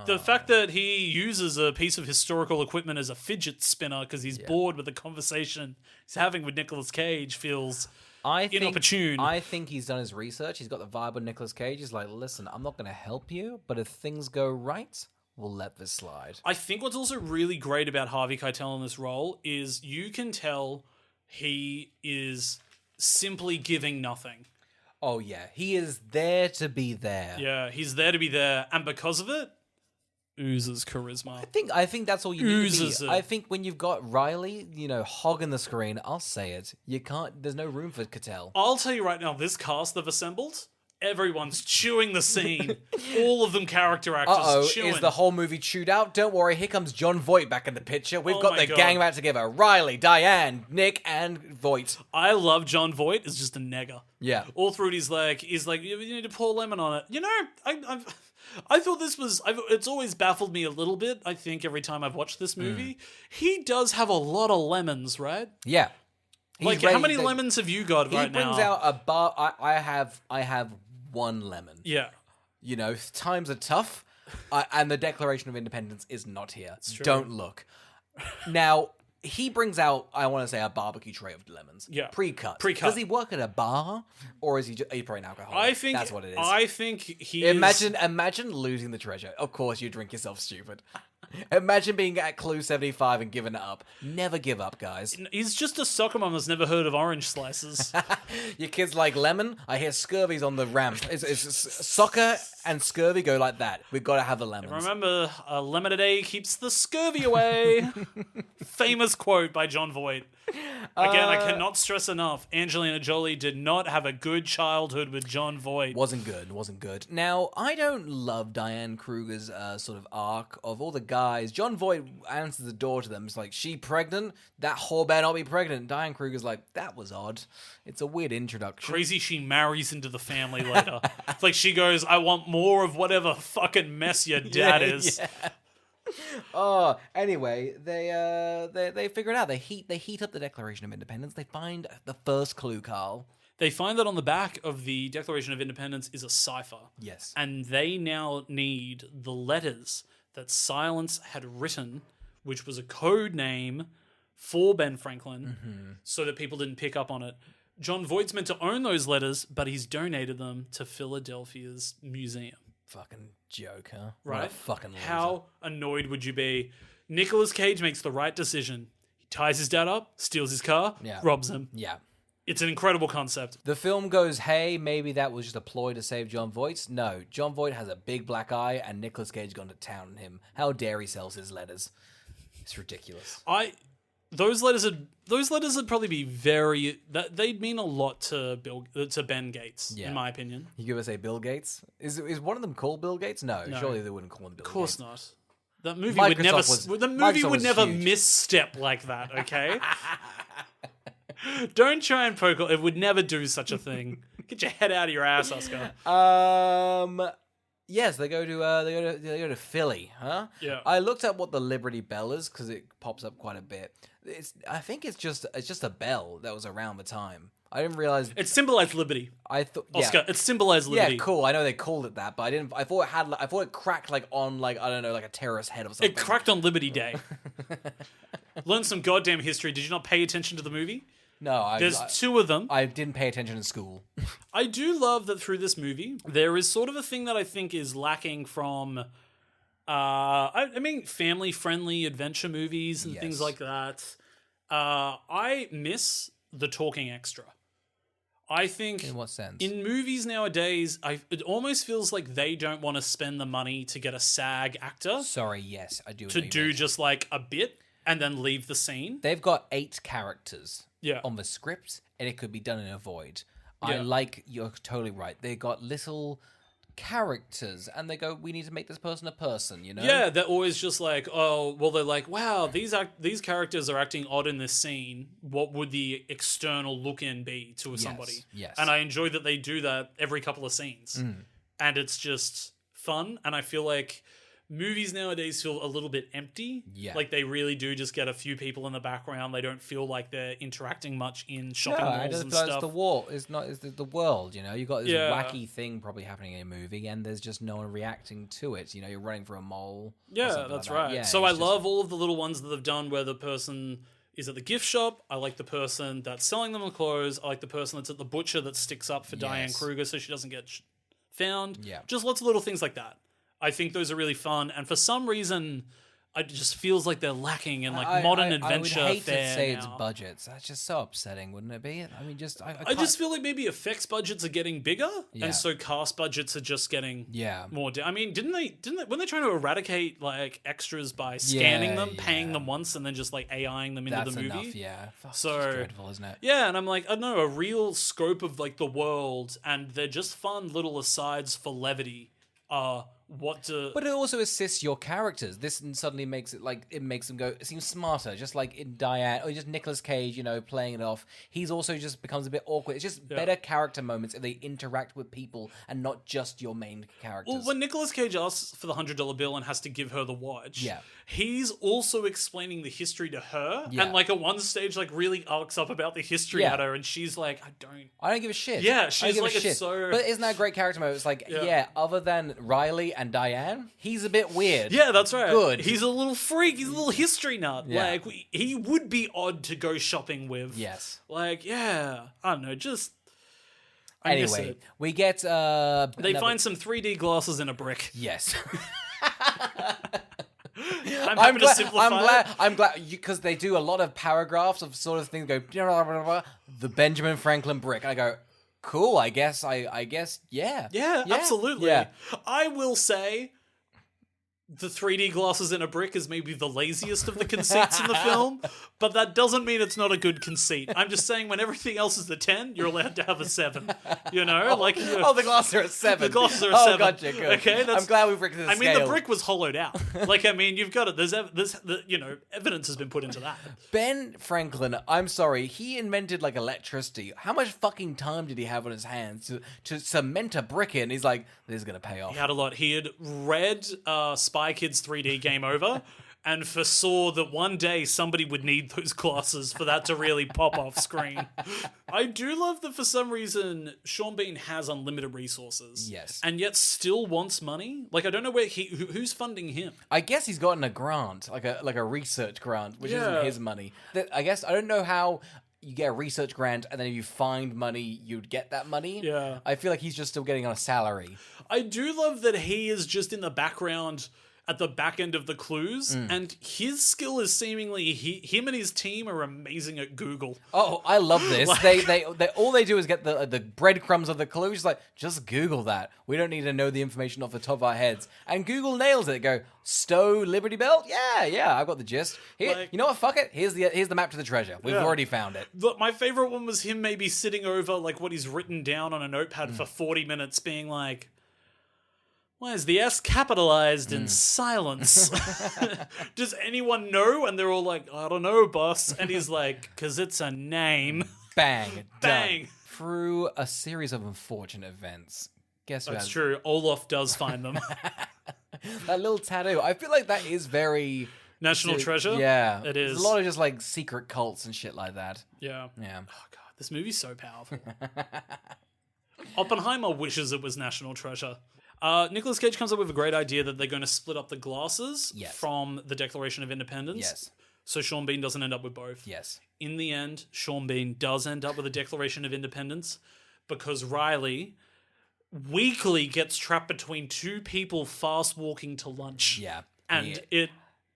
the fact that he uses a piece of historical equipment as a fidget spinner because he's bored with the conversation he's having with Nicolas Cage feels inopportune. I think he's done his research. He's got the vibe of Nicolas Cage. He's like, listen, I'm not going to help you, but if things go right, we'll let this slide. I think what's also really great about Harvey Keitel in this role is you can tell he is simply giving nothing. Oh, yeah. He is there to be there. Yeah, he's there to be there. And because of it, oozes charisma. I think that's all you need to Oozes be. it. I think when you've got Riley, hogging the screen, I'll say it. You can't... There's no room for Keitel. I'll tell you right now, this cast they've assembled, everyone's chewing the scene. All of them character actors chewing. Is the whole movie chewed out? Don't worry, here comes John Voight back in the picture. We've got my the God. gang back together. Riley, Diane, Nick, and Voight. I love John Voight. It's just a nigger. Yeah. All through it, he's like, you need to pour lemon on it. I thought this was. It's always baffled me a little bit. I think every time I've watched this movie, he does have a lot of lemons, right? Yeah. Like, how many lemons have you got right now? He brings out a bar. I have 1 lemon. Yeah. Times are tough, and the Declaration of Independence is not here. true. Don't look. Now, he brings out, I want to say, a barbecue tray of lemons. Yeah. Pre-cut. Pre-cut. Does he work at a bar, or is he probably an alcoholic? I think that's what it is. I think he Imagine losing the treasure. Of course, you drink yourself stupid. Imagine being at Clue 75 and giving it up. Never give up, guys. He's just a soccer mom that's never heard of orange slices. Your kids like lemon? I hear scurvy's on the ramp. It's soccer and scurvy go like that. We've got to have the lemons. Remember, a lemon a day keeps the scurvy away. Famous quote by John Voight. Again, I cannot stress enough, Angelina Jolie did not have a good childhood with John Voight. Wasn't good. Now, I don't love Diane Kruger's sort of arc of all the guys. John Voight answers the door to them. It's like, she pregnant? That whore better not be pregnant. Diane Kruger's like, that was odd. It's a weird introduction. Crazy she marries into the family later. It's like she goes, I want more of whatever fucking mess your dad is. Yeah. Oh, anyway, they figure it out. They heat up the Declaration of Independence. They find the first clue, Carl. They find that on the back of the Declaration of Independence is a cipher. Yes. And they now need the letters that Silence had written, which was a code name for Ben Franklin, so that people didn't pick up on it. John Voight's meant to own those letters, but he's donated them to Philadelphia's museum. Fucking joke, huh? Right? What a fucking loser. How annoyed would you be? Nicolas Cage makes the right decision. He ties his dad up, steals his car, robs him. Yeah. It's an incredible concept. The film goes, hey, maybe that was just a ploy to save John Voight. No, John Voight has a big black eye and Nicolas Cage gone to town on him. How dare he sells his letters? It's ridiculous. Those letters would probably be they'd mean a lot to Ben Gates, in my opinion. You gonna say Bill Gates? Is one of them called Bill Gates? No, surely they wouldn't call him Bill Gates. Of course not. That movie would never huge. misstep like that, okay? Don't try and poke it. It would never do such a thing. Get your head out of your ass, Oscar. Yes, they go to Philly, huh? Yeah. I looked up what the Liberty Bell is because it pops up quite a bit. I think it's just a bell that was around the time. I didn't realize it symbolized liberty. I thought Oscar, it symbolized liberty. Yeah, cool. I know they called it that, but I didn't. I thought it cracked on I don't know, like a terrorist head or something. It cracked on Liberty Day. Learn some goddamn history. Did you not pay attention to the movie? No, There's two of them. I didn't pay attention in school. I do love that through this movie, there is sort of a thing that I think is lacking from, I mean, family-friendly adventure movies and things like that. I miss the talking extra. I think... In what sense? In movies nowadays, it almost feels like they don't want to spend the money to get a SAG actor. Sorry, yes, I do. To do just like a bit and then leave the scene. They've got 8 characters. Yeah. On the script, and it could be done in a void. You're totally right. They got little characters, and they go, we need to make this person a person, you know? Yeah, they're always just like, oh, well, they're like, wow, these characters are acting odd in this scene. What would the external look-in be to somebody? Yes. And I enjoy that they do that every couple of scenes. And it's just fun, and I feel like movies nowadays feel a little bit empty. Yeah. Like they really do just get a few people in the background. They don't feel like they're interacting much in shopping malls and stuff. It's the wall. It's the world, you know? You've got this wacky thing probably happening in a movie and there's just no one reacting to it. You know, you're running for a mole. Yeah, that's right. Yeah, so I love all of the little ones that they've done where the person is at the gift shop. I like the person that's selling them the clothes. I like the person that's at the butcher that sticks up for Diane Kruger so she doesn't get found. Yeah. Just lots of little things like that. I think those are really fun, and for some reason, it just feels like they're lacking in like modern adventure. I would hate to say now. It's budgets. That's just so upsetting, wouldn't it be? I mean, I just feel like maybe effects budgets are getting bigger, and so cast budgets are just getting more. I mean, didn't they when they're trying to eradicate like extras by scanning them, paying them once, and then just like AIing them into the movie? Enough, yeah. Fuck, so it's dreadful, isn't it? Yeah, and I'm like, I don't know, a real scope of like the world, and they're just fun little asides for levity. But it also assists your characters. This suddenly makes them go. It seems smarter, just like in Diane or just Nicolas Cage, you know, playing it off. He's also just becomes a bit awkward. It's just better character moments if they interact with people and not just your main characters. Well, when Nicolas Cage asks for the $100 bill and has to give her the watch, he's also explaining the history to her, and like at one stage, like really arcs up about the history at her, and she's like, I don't give a shit. Yeah, she's like, it's so. But isn't that a great character moment? It's like, other than Riley and Diane, he's a bit weird. Yeah, that's right. Good. He's a little freak. He's a little history nut. Yeah. Like, he would be odd to go shopping with. Yes. Like, I don't know, just... Anyway, we get... They find some 3D glasses in a brick. Yes. I'm happy to simplify it. I'm glad because they do a lot of paragraphs of sort of things. Go blah, blah, blah, the Benjamin Franklin brick. I go, cool. I guess. Yeah. Yeah, absolutely. Yeah. I will say the 3D glasses in a brick is maybe the laziest of the conceits in the film, but that doesn't mean it's not a good conceit. I'm just saying when everything else is a 10, you're allowed to have a 7. You know? The glasses are a 7. The glasses are a 7. Gotcha, good. Okay, I'm glad we bricked the scale. I mean, the brick was hollowed out. You've got it. There's evidence has been put into that. Ben Franklin, I'm sorry, he invented electricity. How much fucking time did he have on his hands to cement a brick in? He's like, this is gonna pay off. He had a lot. He had read Spy Kids 3D Game Over and foresaw that one day somebody would need those glasses for that to really pop off screen. I do love that for some reason Sean Bean has unlimited resources. Yes. And yet still wants money. I don't know who's funding him. I guess he's gotten a grant, like a research grant, which isn't his money. I guess I don't know how you get a research grant and then if you find money, you'd get that money. Yeah. I feel like he's just still getting on a salary. I do love that he is just in the background at the back end of the clues, and his skill is seemingly him and his team are amazing at Google. Oh, I love this. They all they do is get the breadcrumbs of the clues. Just Google that. We don't need to know the information off the top of our heads. And Google nails it. They go, Stowe Liberty Belt? Yeah, I've got the gist. Here, you know what? Fuck it. Here's the map to the treasure. We've already found it. My favorite one was him maybe sitting over what he's written down on a notepad for 40 minutes, being like, why is the S capitalized in silence? Does anyone know? And they're all like, I don't know, boss. And he's like, because it's a name. Bang. Bang. Done. Through a series of unfortunate events. Guess who That's has... true. Olaf does find them. That little tattoo. I feel like that is very... National treasure? Yeah. It is. There's a lot of just secret cults and shit like that. Yeah. Yeah. Oh, God. This movie's so powerful. Oppenheimer wishes it was National Treasure. Nicolas Cage comes up with a great idea that they're going to split up the glasses from the Declaration of Independence. Yes. So Sean Bean doesn't end up with both. Yes. In the end, Sean Bean does end up with a Declaration of Independence because Riley weakly gets trapped between two people fast walking to lunch. Yeah. And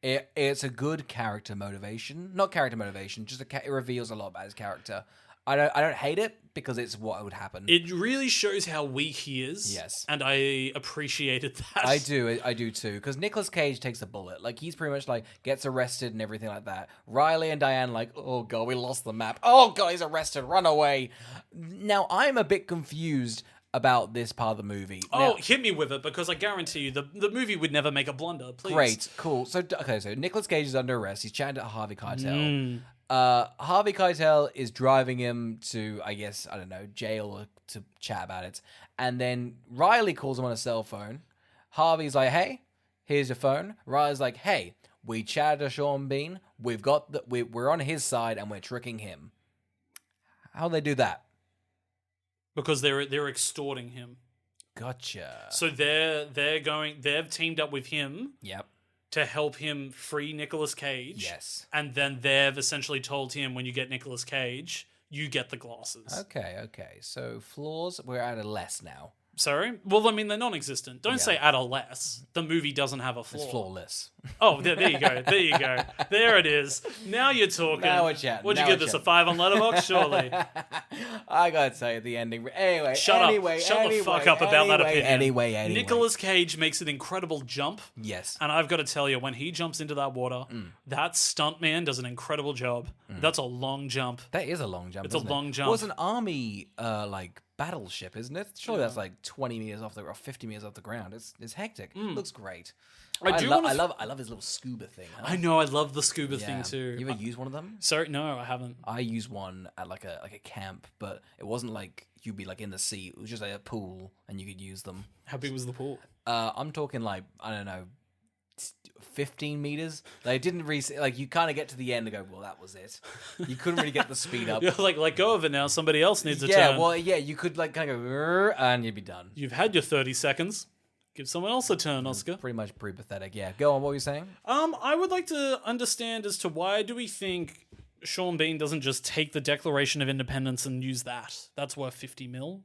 it's a good character motivation. Not character motivation, just it reveals a lot about his character. I don't hate it because it's what would happen. It really shows how weak he is. Yes. And I appreciated that. I do too. Because Nicolas Cage takes a bullet. He's pretty much gets arrested and everything like that. Riley and Diane oh god, we lost the map. Oh god, he's arrested, run away. Now, I'm a bit confused about this part of the movie. Now, hit me with it, because I guarantee you the movie would never make a blunder, please. Great, cool. So Nicolas Cage is under arrest. He's chatting to Harvey Keitel. Harvey Keitel is driving him to, I guess, I don't know, jail to chat about it. And then Riley calls him on a cell phone. Harvey's like, hey, here's your phone. Riley's like, hey, we chatted to Sean Bean. We're on his side and we're tricking him. How'd they do that? Because they're extorting him. Gotcha. So they've teamed up with him. Yep. To help him free Nicolas Cage. Yes. And then they've essentially told him, when you get Nicolas Cage, you get the glasses. Okay. So flaws, we're at a less now. Sorry? Well, I mean, they're non-existent. Don't say at a less. The movie doesn't have a flaw. It's flawless. Oh, there you go. There it is. Now you're talking. Now we're chatting. Would you give this a 5 on Letterboxd? Surely. I gotta say, the ending. Anyway, Shut the fuck up about that opinion. Anyway. Nicolas Cage makes an incredible jump. Yes. And I've got to tell you, when he jumps into that water, that stuntman does an incredible job. That's a long jump. That is a long jump. It's a long jump. Well, it's an army, battleship, isn't it? Surely that's 20 meters off or 50 meters off the ground. It's hectic. Looks great. I love his little scuba thing. Huh? I know, I love the scuba thing too. You ever use one of them? Sorry, no, I haven't. I used one at a camp, but it wasn't you'd be in the sea. It was just a pool, and you could use them. How big was the pool? I'm talking I don't know, 15 meters. It didn't really you kind of get to the end and go, well, that was it. You couldn't really get the speed up. You're let go of it now. Somebody else needs a turn. Yeah, well, yeah, you could kind of go and you'd be done. You've had your 30 seconds. Give someone else a turn, Oscar. Pretty much pretty pathetic. Yeah, go on. What were you saying? I would like to understand as to why do we think Sean Bean doesn't just take the Declaration of Independence and use that? That's worth 50 mil.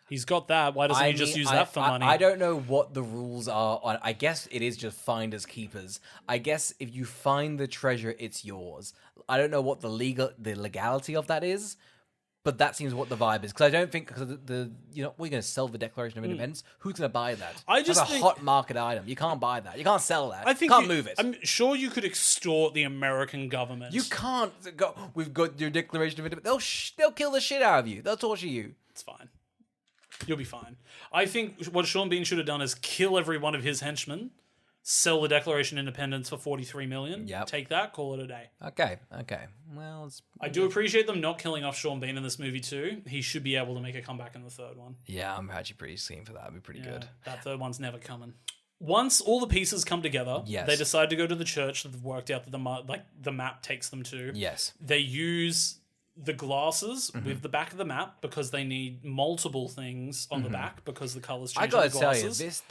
He's got that. Why doesn't he just use that for money? I don't know what the rules are on. I guess it is just finders keepers. I guess if you find the treasure, it's yours. I don't know what the legality of that is, but that seems what the vibe is. Because I don't think we're going to sell the Declaration of Independence. Who's going to buy that? That's a hot market item. You can't buy that. You can't sell that. You can't move it. I'm sure you could extort the American government. You can't go. We've got your Declaration of Independence. They'll kill the shit out of you. They'll torture you. It's fine. You'll be fine. I think what Sean Bean should have done is kill every one of his henchmen, sell the Declaration of Independence for $43 million. Yep. Take that, call it a day. Okay. Well, I do appreciate them not killing off Sean Bean in this movie too. He should be able to make a comeback in the third one. Yeah, I'm actually pretty keen for that. It'd be pretty good. That third one's never coming. Once all the pieces come together, they decide to go to the church that they've worked out that the map takes them to. Yes. They use the glasses with the back of the map because they need multiple things on the back because the colors change. I gotta the tell you, glasses.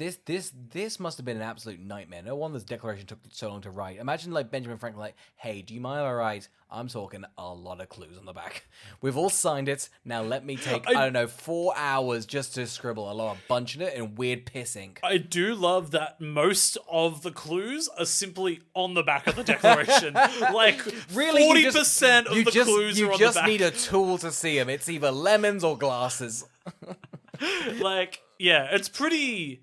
this must have been an absolute nightmare. No wonder this declaration took so long to write. Imagine like Benjamin Franklin, like, hey, do you mind if I write? I'm talking a lot of clues on the back. We've all signed it. Now let me take, I don't know, 4 hours just to scribble a bunch of it in weird piss ink. I do love that most of the clues are simply on the back of the declaration. Like, really, 40% of the clues are on the back. You just need a tool to see them. It's either lemons or glasses. Like, yeah, it's pretty...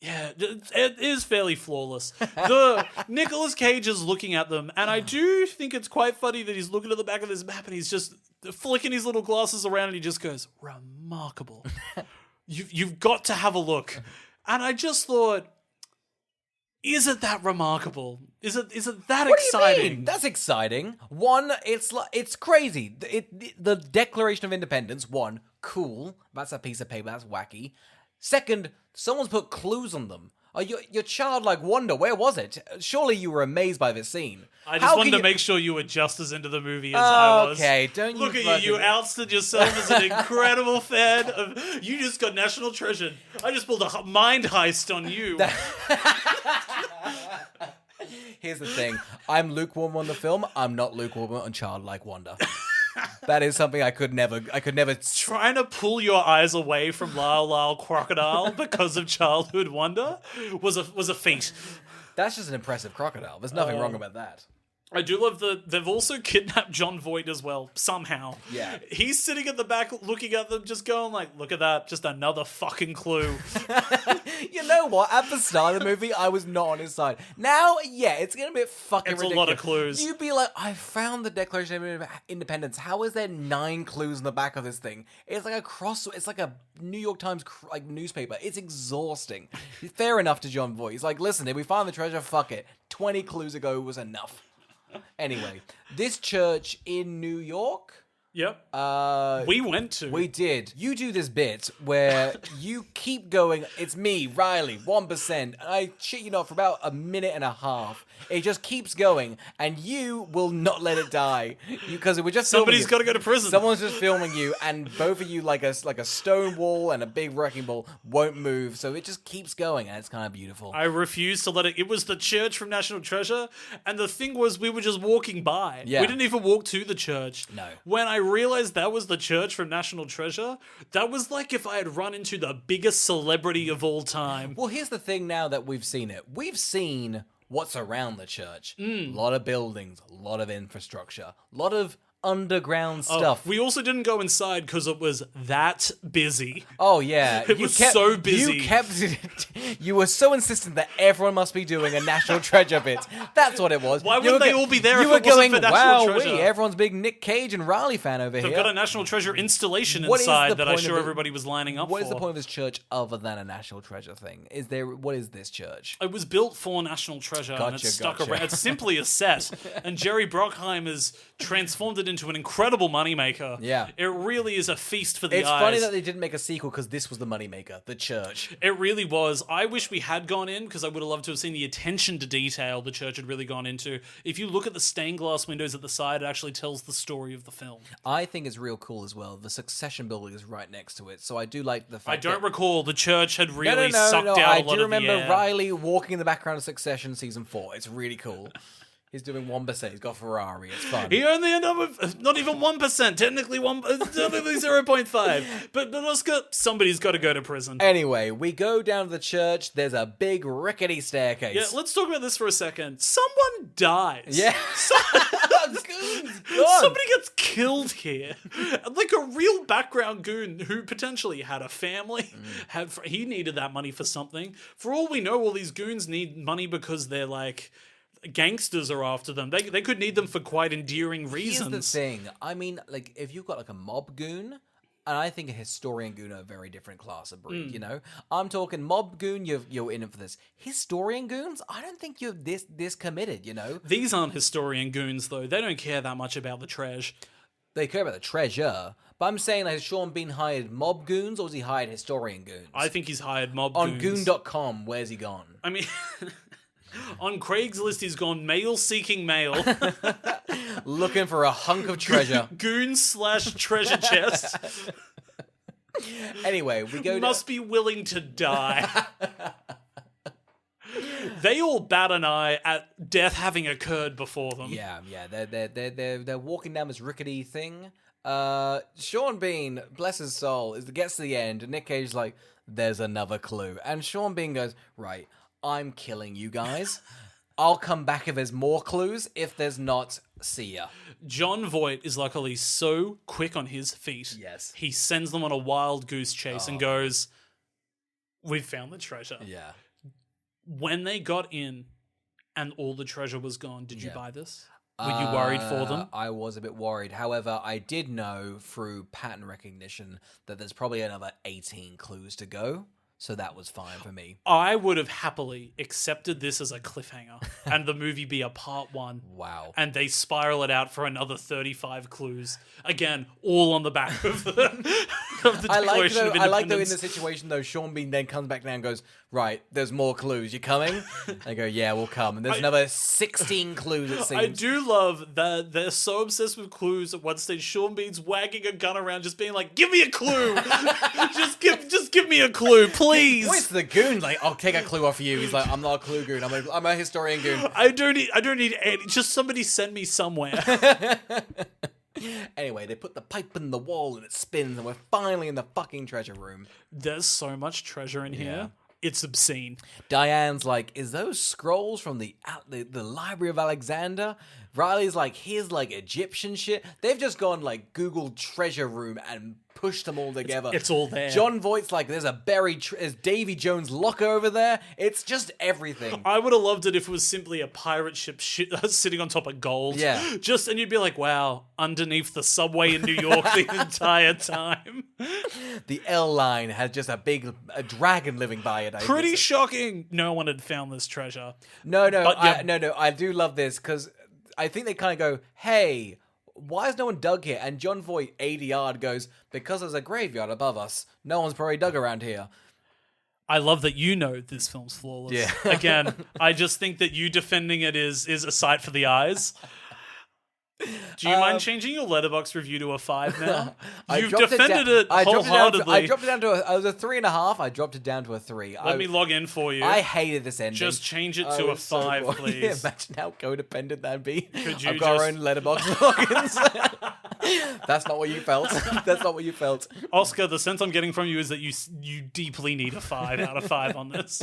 Yeah, it is fairly flawless. The Nicolas Cage is looking at them, and I do think it's quite funny that he's looking at the back of this map and he's just flicking his little glasses around and he just goes, remarkable. You've got to have a look. And I just thought, is it that remarkable? Is it that what exciting? Do you mean? That's exciting. One, it's crazy. The Declaration of Independence, one, cool. That's a piece of paper. That's wacky. Second, someone's put clues on them. Your childlike wonder, where was it? Surely you were amazed by this scene. I just wanted to make sure you were just as into the movie as I was. Okay, don't Look at you. You ousted yourself as an incredible fan of... You just got National Treasure. I just pulled a mind heist on you. Here's the thing. I'm lukewarm on the film. I'm not lukewarm on childlike wonder. That is something I could never. Trying to pull your eyes away from Lyle Lyle Crocodile because of childhood wonder was a feat. That's just an impressive crocodile. There's nothing wrong about that. I do love they've also kidnapped John Voight as well, somehow. Yeah. He's sitting at the back looking at them, just going like, look at that, just another fucking clue. You know what? At the start of the movie, I was not on his side. Now, yeah, it's getting a bit fucking ridiculous. It's a lot of clues. You'd be like, I found the Declaration of Independence. How is there 9 clues in the back of this thing? It's like it's like a New York Times newspaper. It's exhausting. Fair enough to John Voight. He's like, listen, if we find the treasure, fuck it. 20 clues ago was enough. Anyway, this church in New York... Yep. We went to. We did. You do this bit where you keep going, it's me, Riley, 1%. And I shit you not, for about a minute and a half, it just keeps going, and you will not let it die. Because we're just Somebody's got to go to prison. Someone's just filming you, and both of you, like a stone wall and a big wrecking ball, won't move. So it just keeps going, and it's kind of beautiful. I refuse to let it. It was the church from National Treasure, and the thing was, we were just walking by. Yeah. We didn't even walk to the church. No. When I realized that was the church from National Treasure, that was like if I had run into the biggest celebrity of all time. Well, here's the thing now that we've seen it. We've seen what's around the church. A lot of buildings, a lot of infrastructure, a lot of underground stuff. We also didn't go inside because it was that busy. Oh yeah, It was so busy. You were so insistent that everyone must be doing a National Treasure bit. That's what it was. Why wouldn't they all be there if you were it wasn't going, for National Treasure? Everyone's big Nic Cage and Riley fan over They've here. got a National Treasure installation What is inside the that I'm point sure of it? everybody was lining up for. What is the point of this church other than a National Treasure thing? What is this church? It was built for National Treasure and it's stuck Gotcha. around. It's simply a set. And Jerry Bruckheimer has transformed it into an incredible moneymaker. Yeah. It really is a feast for the eyes. It's funny that they didn't make a sequel because this was the moneymaker, the church. It really was. I wish we had gone in because I would have loved to have seen the attention to detail the church had really gone into. If you look at the stained glass windows at the side, it actually tells the story of the film. I think it's real cool as well. The Succession building is right next to it, so I do like the fact I don't recall the church had really No, sucked out a lot of the I do remember air. Riley walking in the background of Succession season 4. It's really cool. He's doing 1%. He's got a Ferrari. It's fun. He only ended up with not even 1%, technically 0.5. But Oscar, somebody's got to go to prison. Anyway, we go down to the church. There's a big rickety staircase. Yeah, let's talk about this for a second. Someone dies. Yeah. Somebody gets killed here. Like a real background goon who potentially had a family. He needed that money for something. For all we know, all these goons need money because they're like... gangsters are after them. They could need them for quite endearing reasons. Here's the thing. I mean, like, if you've got like a mob goon, and I think a historian goon are a very different class of breed, you know? I'm talking mob goon, you're in it for this. Historian goons, I don't think you're this committed, you know? These aren't historian goons, though. They don't care that much about the treasure. They care about the treasure. But I'm saying, like, has Sean Bean hired mob goons, or has he hired historian goons? I think he's hired mob On goons. goon.com, where's he gone? I mean... On Craigslist, he's gone male-seeking male. Looking for a hunk of treasure. Goon/treasure chest. Anyway, we go Must be willing to die. They all bat an eye at death having occurred before them. Yeah. They're walking down this rickety thing. Sean Bean, bless his soul, gets to the end, and Nic Cage's like, there's another clue. And Sean Bean goes, right, I'm killing you guys. I'll come back if there's more clues. If there's not, see ya. John Voight is luckily so quick on his feet. Yes. He sends them on a wild goose chase and goes, we've found the treasure. Yeah. When they got in and all the treasure was gone, did you buy this? Were you worried for them? I was a bit worried. However, I did know through pattern recognition that there's probably another 18 clues to go. So that was fine for me. I would have happily accepted this as a cliffhanger and the movie be a part 1. Wow. And they spiral it out for another 35 clues. Again, all on the back of the Declaration of Independence. I like though in the situation though, Sean Bean then comes back down and goes, right, there's more clues. You coming? They go, yeah, we'll come. And there's another 16 clues it seems. I do love that they're so obsessed with clues at one stage. Sean Bean's wagging a gun around just being like, give me a clue. just give me a clue, please. Where's the goon? Like, I'll take a clue off you. He's like, I'm not a clue goon. I'm a historian goon. I don't need any. Just somebody send me somewhere. Anyway, they put the pipe in the wall and it spins, and we're finally in the fucking treasure room. There's so much treasure in here. It's obscene. Diane's like, is those scrolls from the Library of Alexander? Riley's like, here's like Egyptian shit. They've just gone like Google treasure room and pushed them all together. It's all there. John Voight's like, there's a buried, there's Davy Jones' locker over there. It's just everything. I would have loved it if it was simply a pirate ship sitting on top of gold. Yeah. And you'd be like, wow, underneath the subway in New York the entire time. The L line has just a dragon living by it. Pretty shocking. No one had found this treasure. No. I do love this because I think they kind of go, hey, why has no one dug here? And John Voight, 80-yard, goes, because there's a graveyard above us. No one's probably dug around here. I love that you know this film's flawless. Yeah. Again, I just think that you defending it is a sight for the eyes. Do you mind changing your Letterboxd review to a 5 now? You've defended it wholeheartedly. I dropped it down to I was a 3.5. I dropped it down to a 3. Let me log in for you. I hated this ending. Just change it to a 5, please. Yeah, imagine how codependent that'd be. I've got our own Letterboxd logins. That's not what you felt. That's not what you felt. Oscar, the sense I'm getting from you is that you deeply need a 5 out of 5 on this.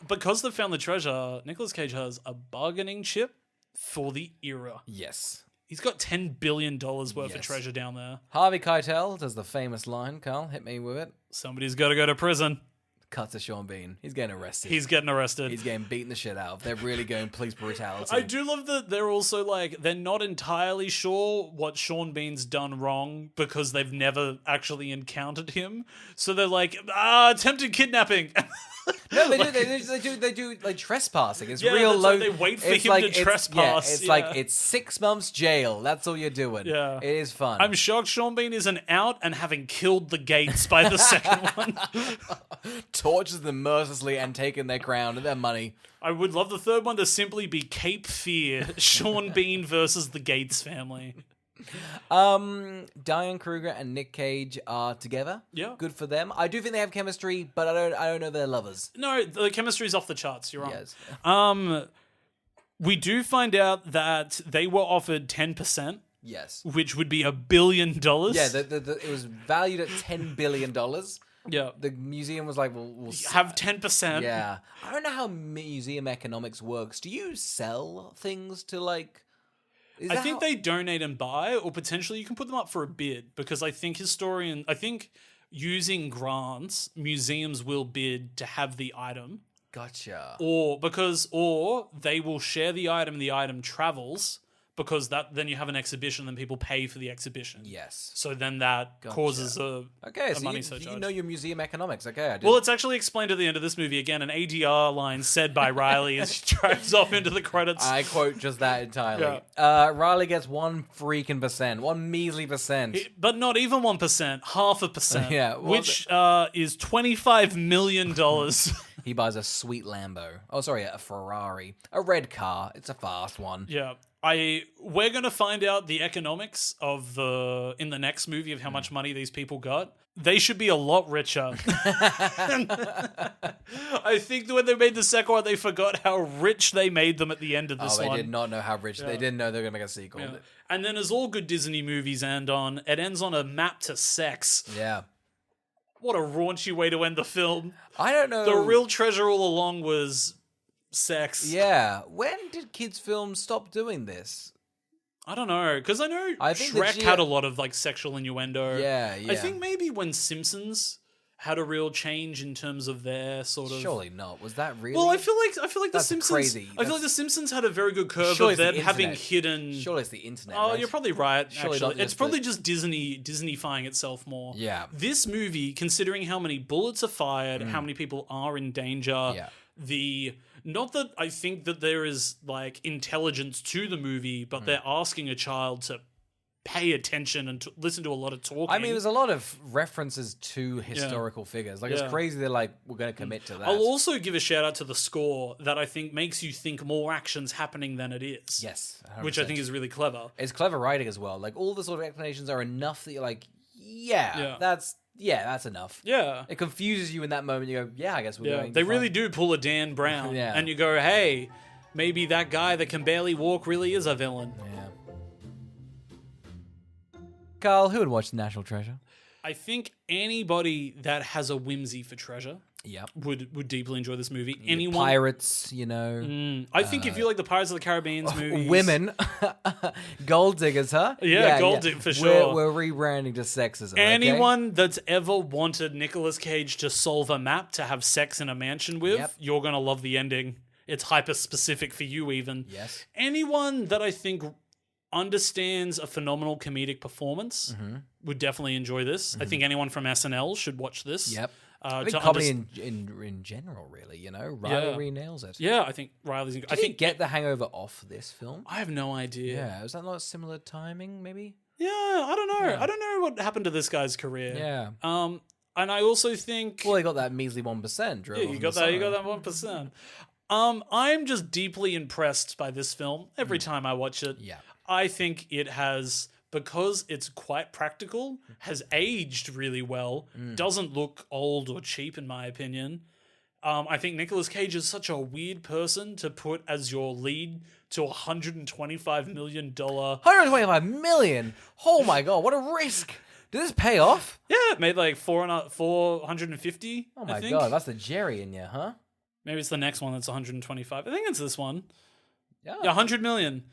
Because they found the treasure, Nicolas Cage has a bargaining chip for the era. Yes. He's got $10 billion worth of treasure down there. Harvey Keitel does the famous line, Carl, hit me with it. Somebody's got to go to prison. Cut to Sean Bean. He's getting arrested. He's getting arrested. He's getting beaten the shit out of. They're really going police brutality. I do love that they're also like, they're not entirely sure what Sean Bean's done wrong because they've never actually encountered him. So they're like, attempted kidnapping. No, they do like trespassing. It's Yeah, real that's low. like they wait for him to trespass. It's like it's 6 months jail. That's all you're doing. Yeah. It is fun. I'm shocked Sean Bean isn't out and having killed the Gates by the second one. Tortures them mercilessly and taking their crown and their money. I would love the third one to simply be Cape Fear, Sean Bean versus the Gates family. Diane Kruger and Nic Cage are together. Yeah. Good for them. I do think they have chemistry, but I don't know they're lovers. No, the chemistry's off the charts. You're wrong. Yes. We do find out that they were offered 10%, Yes. which would be $1 billion. Yeah, it was valued at $10 billion. Yeah. The museum was like, well, we'll Have 10%. Yeah. I don't know how museum economics works. Do you sell things to like... I think they donate and buy, or potentially you can put them up for a bid, because I think using grants, museums will bid to have the item. Gotcha. Or they will share the item travels, because then you have an exhibition, then people pay for the exhibition. Yes. So then that causes a money surcharge. You know your museum economics. Okay, I did. Well, it's actually explained at the end of this movie. Again, an ADR line said by Riley as he drives off into the credits. I quote just that entirely. Yeah. Riley gets 1% 1 measly percent. But not even 1%, 0.5%. Yeah, well, which is $25 million. He buys a sweet Lambo. Oh, sorry, a Ferrari. A red car. It's a fast one. Yeah. We're going to find out the economics in the next movie of how much money these people got. They should be a lot richer. I think when they made the second one, they forgot how rich they made them at the end of this one. They did not know how rich. Yeah. They didn't know they were going to make a sequel. Yeah. And then as all good Disney movies end on, it ends on a map to sex. Yeah. What a raunchy way to end the film. I don't know. The real treasure all along was sex. Yeah. When did kids' films stop doing this? I don't know, because I know think Shrek had a lot of like sexual innuendo. Yeah. I think maybe when Simpsons had a real change in terms of their sort of. Surely not. Was that really? Well, I feel like the That's Simpsons. crazy. I feel like the Simpsons had a very good curve Surely of it's the them having internet. hidden. Surely it's the internet. Oh, right? you're probably right. Surely Actually, not it's just probably just Disneyfying itself more. Yeah. This movie, considering how many bullets are fired, how many people are in danger, Yeah. not that I think that there is like intelligence to the movie, but they're asking a child to pay attention and to listen to a lot of talking. I mean, there's a lot of references to historical figures. Like, it's crazy they're like, we're going to commit to that. I'll also give a shout out to the score that I think makes you think more action's happening than it is. Yes. 100%. Which I think is really clever. It's clever writing as well. Like, all the sort of explanations are enough that you're like, that's enough. Yeah. It confuses you in that moment. You go, I guess we're going. They really do pull a Dan Brown. Yeah. And you go, hey, maybe that guy that can barely walk really is a villain. Yeah. Carl, who would watch National Treasure? I think anybody that has a whimsy for treasure would deeply enjoy this movie. Anyone Pirates, you know. I think if you like the Pirates of the Caribbean movies, Women. Gold diggers, huh? Yeah, gold dig for sure. We're rebranding to sexism. Anyone that's ever wanted Nicolas Cage to solve a map to have sex in a mansion with, you're going to love the ending. It's hyper specific for you even. Yes. Anyone that I think understands a phenomenal comedic performance would definitely enjoy this. I think anyone from SNL should watch this. Yep. I think comedy in general, really, you know, Riley nails it. Yeah, I think Riley's. I think get The Hangover off this film. I have no idea. Yeah, is that not similar timing? Maybe. Yeah, I don't know. Yeah. I don't know what happened to this guy's career. Yeah. And I also think. Well, he got that measly 1%. Yeah, you got that. You got that 1%. I'm just deeply impressed by this film every time I watch it. Yeah. I think it has, because it's quite practical, has aged really well, doesn't look old or cheap in my opinion. I think Nicolas Cage is such a weird person to put as your lead to $125 million. $125 million? Oh my God, what a risk. Did this pay off? Yeah, it made like 450. Oh my God, that's the Jerry in you, huh? Maybe it's the next one that's 125. I think it's this one. Yeah, 100 million.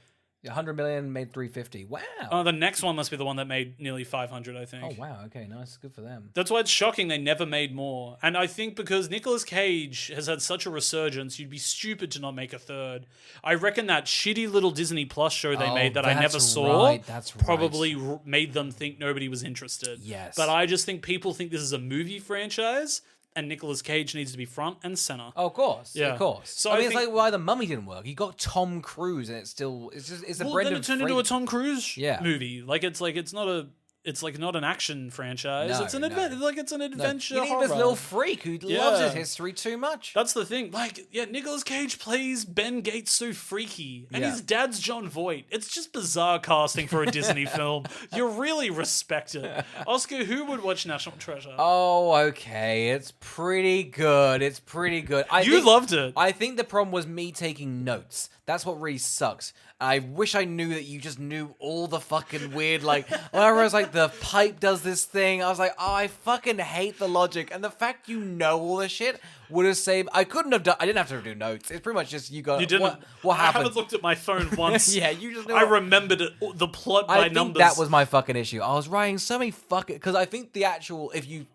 100 million made 350. Wow. The next one must be the one that made nearly 500, I think. Oh, wow. Okay, nice. Good for them. That's why it's shocking they never made more. And I think because Nicolas Cage has had such a resurgence, you'd be stupid to not make a third. I reckon that shitty little Disney Plus show they made that I never saw probably made them think nobody was interested. Yes. But I just think people think this is a movie franchise and Nicolas Cage needs to be front and center. Oh, of course. Yeah. Of course. So I mean, think, it's like why The Mummy didn't work. You got Tom Cruise and it's a Brendan then it turned into a Tom Cruise movie. It's not a it's like not an action franchise. No, it's an no. it's an adventure You need horror. this little freak who loves his history too much. That's the thing. Like, yeah, Nicolas Cage plays Ben Gates so freaky, and Yeah. his dad's John Voight. It's just bizarre casting for a Disney film. You really respect it. Oscar, who would watch National Treasure? Oh, okay. It's pretty good. It's pretty good. You loved it. I think the problem was me taking notes. That's what really sucks. I wish I knew that you just knew all the fucking weird, like, whenever I was like, the pipe does this thing, I was like, oh, I fucking hate the logic. And the fact you know all this shit would have saved. I didn't have to do notes. It's pretty much just you got. You didn't. What I happened? haven't looked at my phone once. Yeah, you just know. I remembered it, the plot by I think numbers. that was my fucking issue. I was writing so many fucking because I think the actual if you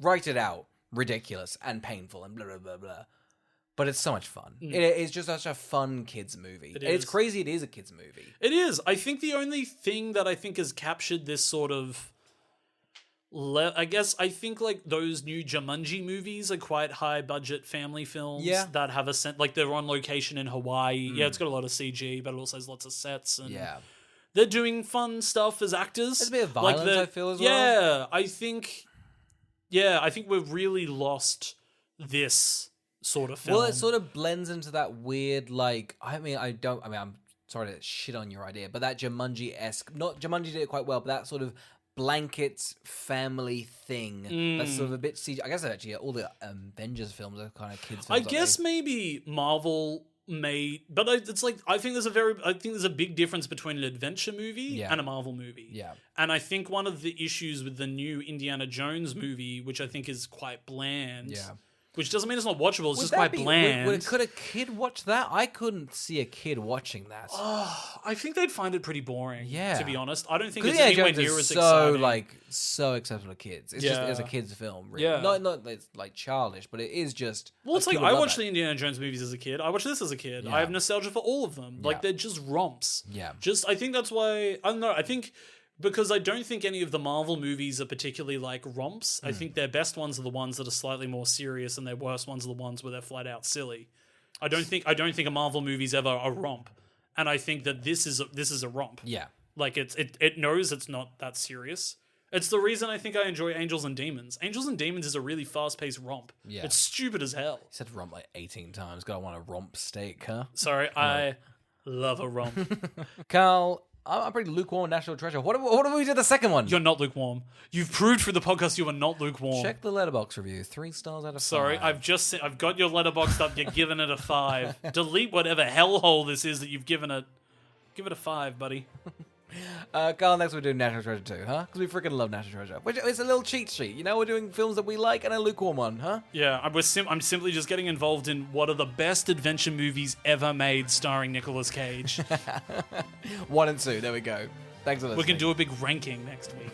write it out, ridiculous and painful and blah blah blah blah. But it's so much fun. It's just such a fun kids movie. It's crazy. It is a kids movie. It is. I think the only thing that I think has captured this sort of, I think like those new Jumanji movies are quite high budget family films that have a sense, like they're on location in Hawaii. Yeah, it's got a lot of CG, but it also has lots of sets and they're doing fun stuff as actors. There's a bit of violence, I feel as well. Yeah, I think we've really lost this sort of film. Well, it sort of blends into that weird, like, I'm sorry to shit on your idea, but that Jumanji-esque, not Jumanji did it quite well, but that sort of blankets family thing that's sort of a bit CG. I guess actually all the Avengers films are kind of kids films. I guess maybe Marvel made, but it's like I think there's a big difference between an adventure movie and a Marvel movie. Yeah. And I think one of the issues with the new Indiana Jones movie, which I think is quite bland, which doesn't mean it's not watchable, it's just quite bland. Could a kid watch that? I couldn't see a kid watching that. I think they'd find it pretty boring, to be honest. I don't think it's Indiana anywhere Jones near is as exciting. so acceptable to kids. It's just as a kid's film, really. Yeah. Not it's like childish, but it is just. Well, it's like I watched the Indiana Jones movies as a kid. I watched this as a kid. I have nostalgia for all of them. Like they're just romps. Yeah. I think that's why I don't know. I think because I don't think any of the Marvel movies are particularly like romps. I think their best ones are the ones that are slightly more serious, and their worst ones are the ones where they're flat out silly. I don't think a Marvel movie's ever a romp, and I think that this is a romp. Yeah. Like it knows it's not that serious. It's the reason I think I enjoy Angels and Demons. Angels and Demons is a really fast-paced romp. Yeah. It's stupid as hell. You said romp like 18 times. Gotta want a romp steak, huh? Sorry, I love a romp. Carl, I'm pretty lukewarm on National Treasure. What if we did the second one? You're not lukewarm. You've proved through the podcast you are not lukewarm. Check the Letterboxd review. 3 stars out of 5. Sorry, I've got your Letterboxd up. You're giving it a 5. Delete whatever hellhole this is that you've given it. Give it a 5, buddy. Carl, next we're doing National Treasure 2, huh? Because we freaking love National Treasure. It's a little cheat sheet. You know, we're doing films that we like and a lukewarm one, huh? Yeah, I'm simply just getting involved in what are the best adventure movies ever made starring Nicolas Cage. 1 and 2, there we go. Thanks for listening. We can do a big ranking next week.